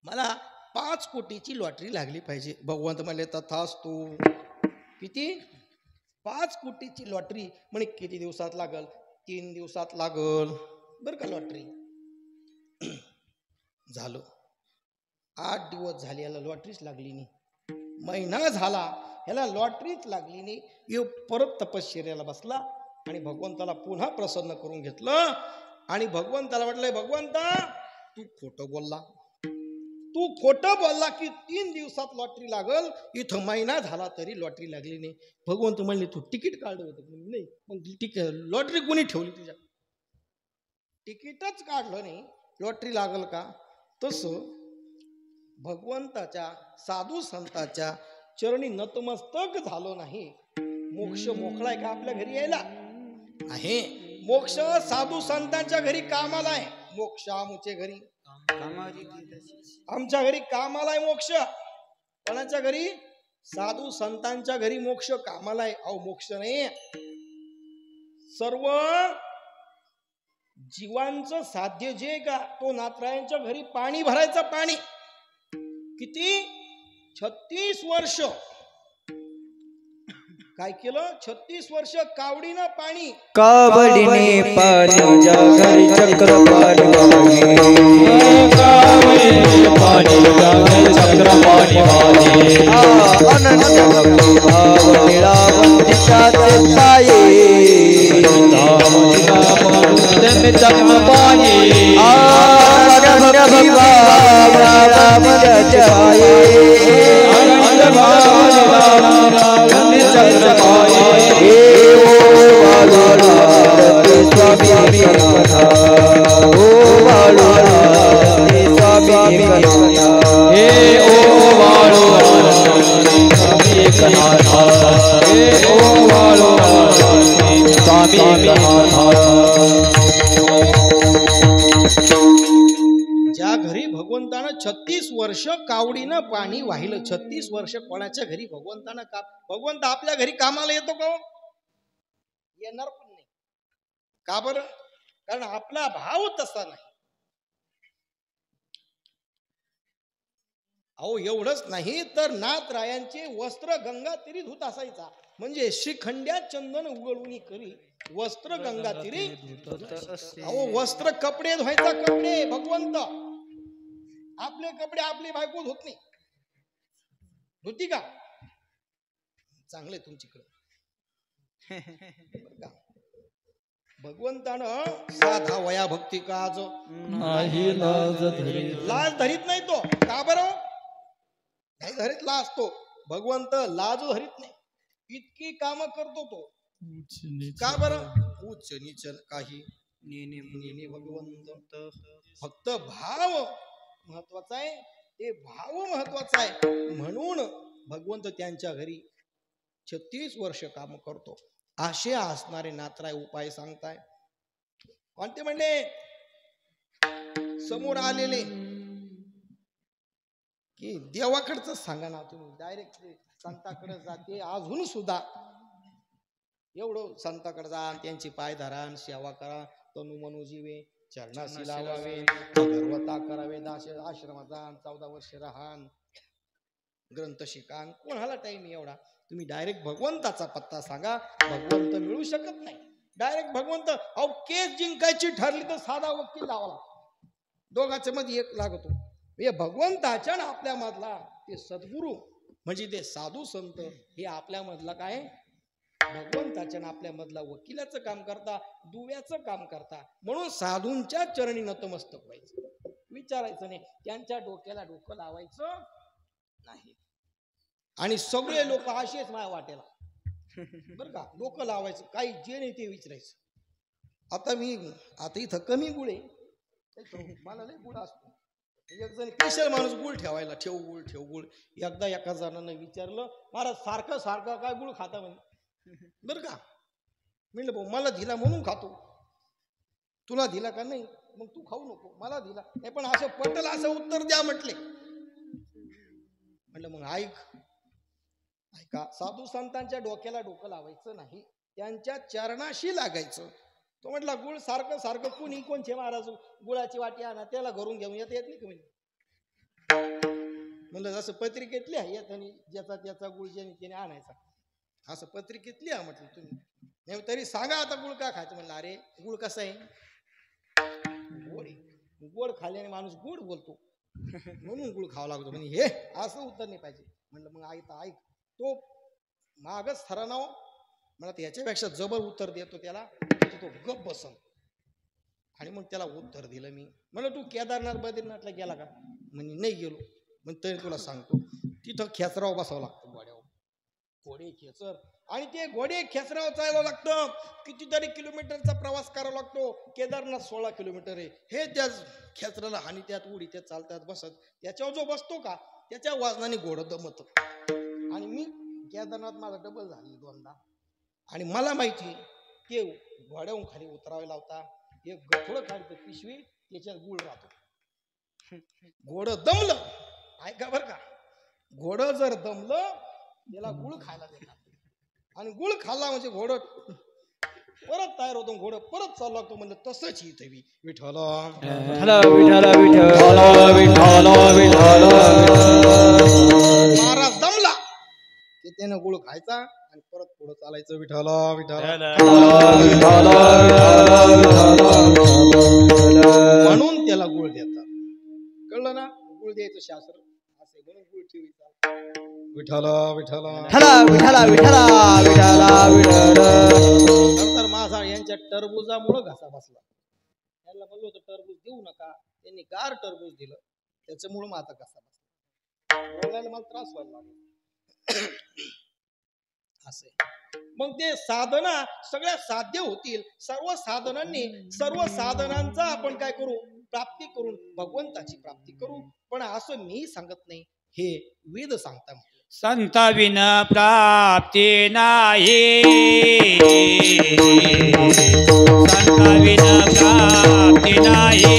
मला 5 कोटीची लॉटरी लागली पाहिजे. भगवंत म्हणले तथास्तु. किती, 5 कोटीची लॉटरी. म्हणे किती दिवसात लागल, 3 दिवसात लागल बरं का लॉटरी. झालं 8 दिवस झाले याला लॉटरीच लागली नाही. महिना झाला ह्याला लॉटरीच लागली नाही. यो परत तपश्चर्याला बसला आणि भगवंताला पुन्हा प्रसन्न करून घेतलं आणि भगवंताला म्हटलंय, भगवंता तू खोटं बोलला, तू खोटं बोलला की 3 दिवसात लॉटरी लागल, इथं महिना झाला तरी लॉटरी लागली नाही. भगवंत म्हणले तू तिकीट काढलं होतं? नाही. मग लॉटरी कोणी ठेवली तुझ्या? तिकीटच काढलं नाही, लॉटरी लागल का? तसं भगवंताच्या साधू संताच्या चरणी नतमस्तक झालो नाही, मोक्ष मोकळाय का आपल्या घरी यायला? आहे. मोक्ष साधू संतांच्या घरी कामाला आहे. मोक्ष आमच्या घरी, आमच्या घरी कामाला आहे मोक्ष. कोणाच्या घरी? साधू संतांच्या घरी मोक्ष कामाला आहे. अहो मोक्ष नाही, सर्व जीवांचं साध्य जे का तो नाथरायांच्या घरी पाणी भरायचं. पाणी किती? 36 वर्ष. काय केलं? 36 वर्ष कावडीनं पाणी, कावडीने पाणी जागरी चक्र पाणी पाणी जागरी चक्र पाणी अनंत भक्ती भाव निळा वंदिताचे पाये चक्र पाणी भक्ती भाव रामाचे पाये अनंत भाव चक्र पाये स्वामी कथा ओ वाळू स्वामी कथा हे ओ वाळू स्वामी कथा हे ओ वाळू स्वामी कथा. ज्या घरी भगवंतानं 36 वर्ष कावडीनं पाणी वाहिलं, 36 वर्ष कोणाच्या घरी भगवंतानं भगवंत आपल्या घरी कामाला येतो का? येणार पण नाही. का बरं? कारण आपला भाव तसा नाही. अहो एवढंच नाही तर नाथरायांचे वस्त्र गंगा तीरी धुत असायचा. म्हणजे श्रीखंड्या चंदन उगळून करी वस्त्र गंगा तीरी. अहो वस्त्र कपडे धुवायचा, कपडे भगवंत. आपले कपडे आपली बायको धुत नाही. धुती का? चांगले तुमच्याकडे. भगवंतानं साधा वया भक्ती काज नाही लाज धरी, लाज धरीत नाही तो. का बरं? नाही धरीत लाज तो. भगवंत लाज धरीत नाही. इतकी काम करतो तो. का बरं? उच्च नीच काही नेने भगवंत. फक्त भाव महत्वाचा आहे. ते भाव महत्वाचा आहे. म्हणून भगवंत त्यांच्या घरी 36 वर्ष काम करतो. असे असणारे नाथराय उपाय सांगताय. कोणते म्हणले? समोर आलेले की देवाकडचं सांगा ना तुम्ही. डायरेक्ट संताकडे जाते. अजून सुद्धा एवढं संताकडे जा, त्यांची पाय धरा, सेवा करा, तनु मनु जीवे चरणाशी लावावे, गर्वता करावे, आश्रमात जा, 14 वर्ष राहान, ग्रंथ शिकान. कोणाला टाइम एवढा? तुम्ही डायरेक्ट भगवंताचा पत्ता सांगा. भगवंत मिळू शकत नाही. डायरेक्ट भगवंत. अहो केस जिंकायची ठरली तर साधा वकील लावला, दोघांच्या मध्ये एक लागतो. हे भगवंताच्या आपल्या मधला ते सद्गुरू म्हणजे ते साधू संत हे आपल्या मधला काय? भगवंताच्या आपल्या मधला वकिलाचं काम करता, दुव्याचं काम करता. म्हणून साधूंच्या चरणी नतमस्तक व्हायचं, विचारायचं नाही, त्यांच्या डोक्याला डोकं लावायचं नाही. आणि सगळे लोक असेच माझ्या वाटेला बरं का, डोकं लावायचं, काही जे नाही ते विचारायचं. आता इथं कमी गुळ आहे, मला लय गुळ असतो. एक जण स्पेशल माणूस गुळ ठेवायला, ठेव गुळ. एकदा एका जणांना विचारलं, महाराज सारखं सारखं काय गुळ खाता म्हणे. बरं का, म्हणलं भाऊ मला दिला म्हणून खातो, तुला दिला का नाही मग तू खाऊ नको, मला दिला नाही. पण असं पटल असं उत्तर द्या म्हटले. म्हणलं मग ऐका, साधू संतांच्या डोक्याला डोकं लावायचं नाही, त्यांच्या चरणाशी लागायचं. तो म्हटला गुळ सारखं सारखं कुणी कोणचे महाराज गुळाची वाटी आणा, त्याला घरून घेऊन येत नाही का म्हणजे. म्हणलं जसं पत्रिकेतली आहे येतानी ज्याचा त्याचा गुळ ज्याने त्याने आणायचा, असं पत्रिकेतली आहे म्हटलं तुम्ही. तरी सांगा आता गुळ का खायचं. म्हणलं अरे गुळ कसा आहे, गोड आहे. गोड खाल्ल्याने माणूस गोड बोलतो म्हणून गुळ खावा लागतो. म्हणजे हे असं उत्तर नाही पाहिजे. म्हणलं मग ऐक तो मागच ठरवणार मला याच्यापेक्षा जबर उत्तर देतो त्याला, तो गप बसन. आणि मग त्याला उत्तर दिलं मी. म्हणलं तू केदारनाथ बद्रीनाथला गेला का? म्हणजे नाही गेलो. मग तरी तुला सांगतो तिथं खेचराव बसावं लागतं गोड्यावर, घोडे खेचर. आणि ते घोडे खेचराव चालावं लागतं. कितीतरी किलोमीटरचा प्रवास करावा लागतो. केदारनाथ 16 किलोमीटर आहे. हे त्या खेचराला हानी त्यात उडी त्यात चालतात बसत. त्याच्यावर जो बसतो का त्याच्या वाजनाने घोडं दमत. आणि मी केदारनाथ माझा डबल झाली 2दा. आणि मला माहिती ते घोड्याहून खाली उतरावे लावता. एक गठोडं काढतं पिशवी त्याच्यात गुळ राहतो. घोडं दमलं ऐका बरं का, घोडं जर दमलं त्याला गुळ खायला देतात. आणि गुळ खाल्ला म्हणजे घोडं परत तयार होतो. घोडं परत चालू लागतो. म्हणलं तसंच इथे मी विठ्ठल महाराज दमला की त्यानं गुळ खायचा आणि परत पुढं चालायचं. विठ्ठल म्हणून त्याला गुळ देतात. कळलं ना? गुळ द्यायचं शास्त्र असे म्हणून गुळ ठेवायचा. विठ्ठल नंतर माझा यांच्या टरबुजामुळं घसा बसला. त्यांना म्हणलं होतं टरबूज देऊ नका, त्यांनी गार टरबूज दिलं, त्याच्यामुळं माझा घसा बसला. बोलायला मला त्रास व्हायला लागला. असे मग ते साधना सगळ्या साध्य होतील. सर्व साधनांनी सर्व साधनांचा आपण काय करू प्राप्ती करून भगवंताची प्राप्ती करू. पण असं मी सांगत नाही, हे वेद सांगता. संता विन प्राप्ती नाही, संता विन प्राप्ती नाही,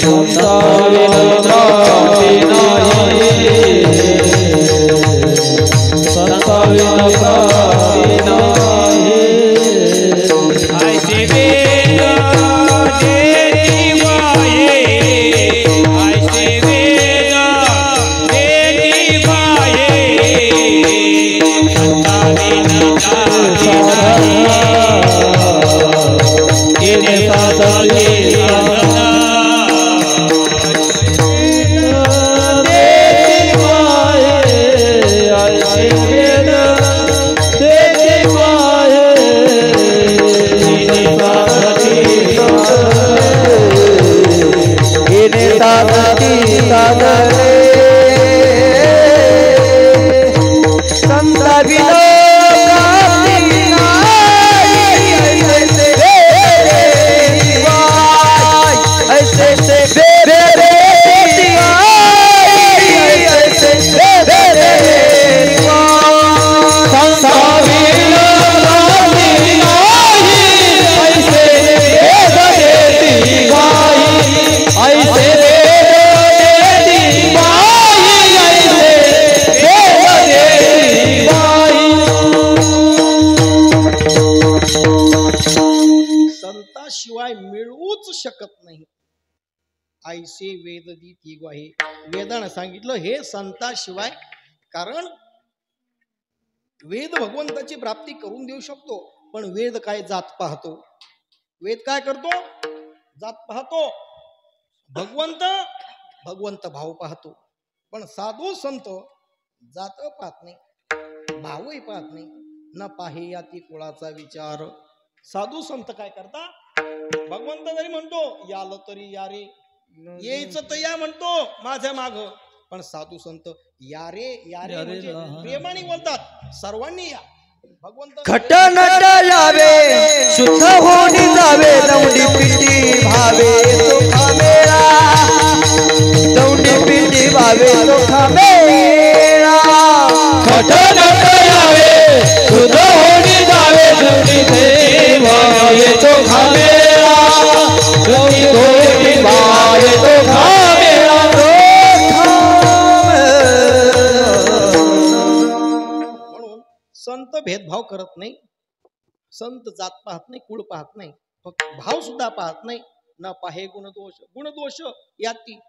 संता विन प्राप्ती नाही, संता विन प्राप्ती नाही. ऐसे वेद देती वाये, ऐसे वेद देती वाये, संता विन प्राप्ती नाही, तिने साधली साधना. शिवाय मिळवूच शकत नाही. ऐसे वेद दी ग्वाही. वेदानं सांगितलं हे संताशिवाय. कारण वेद भगवंताची प्राप्ती करून देऊ शकतो, पण वेद काय जात पाहतो. वेद काय करतो? जात पाहतो. भगवंत भाव पाहतो. पण साधू संत जात पाहत नाही, भावही पाहत नाही. न पाहे याती कुळाचा विचार. साधू संत काय करता? भगवंत जरी म्हणतो याल तरी या रे, यायचं तर या म्हणतो माझ्या माग. पण साधू संत या रे म्हणजे प्रेमाने बोलतात, सर्वांनी या. भगवंत खट नट यावे शुद्ध होऊन जावे, दौंडी पिंडी भावे सुखा मेळा, दौंडी पिंडी भावे सुखा मेळा. खट नट यावे शुद्ध होऊन जावे, दौंडी पिंडी भावे सुखा मेळा, दौंडी भावे सुखा मेळा. संत भेदभाव करत नाही. संत जात पाहत नाही, कुळ पाहत नाही, फक्त भाव सुद्धा पाहत नाही. न पाहे गुणदोष याती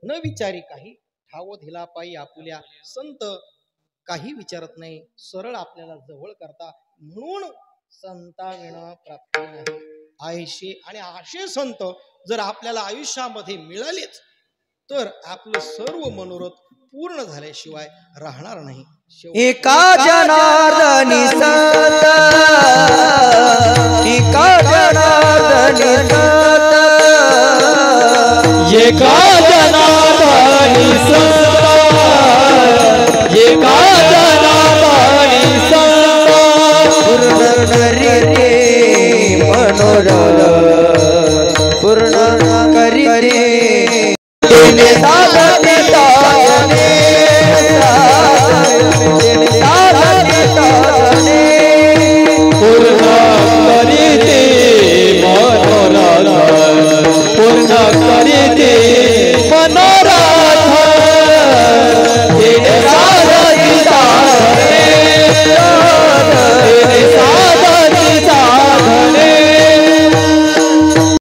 न विचारी काही, ठाव धिला पायी आपुल्या. संत काही विचारत नाही, सरळ आपल्याला जवळ करता. म्हणून संता विना प्राप्ती नाही. आहेशे आणि असे संत जर आपल्याला आयुष्यामध्ये मिळालेच तर आपलं सर्व मनोरथ पूर्ण झाल्याशिवाय राहणार नाही. एका जनार्दनी सत, एका जनार्दनी सत, एका जनार्दनी सत.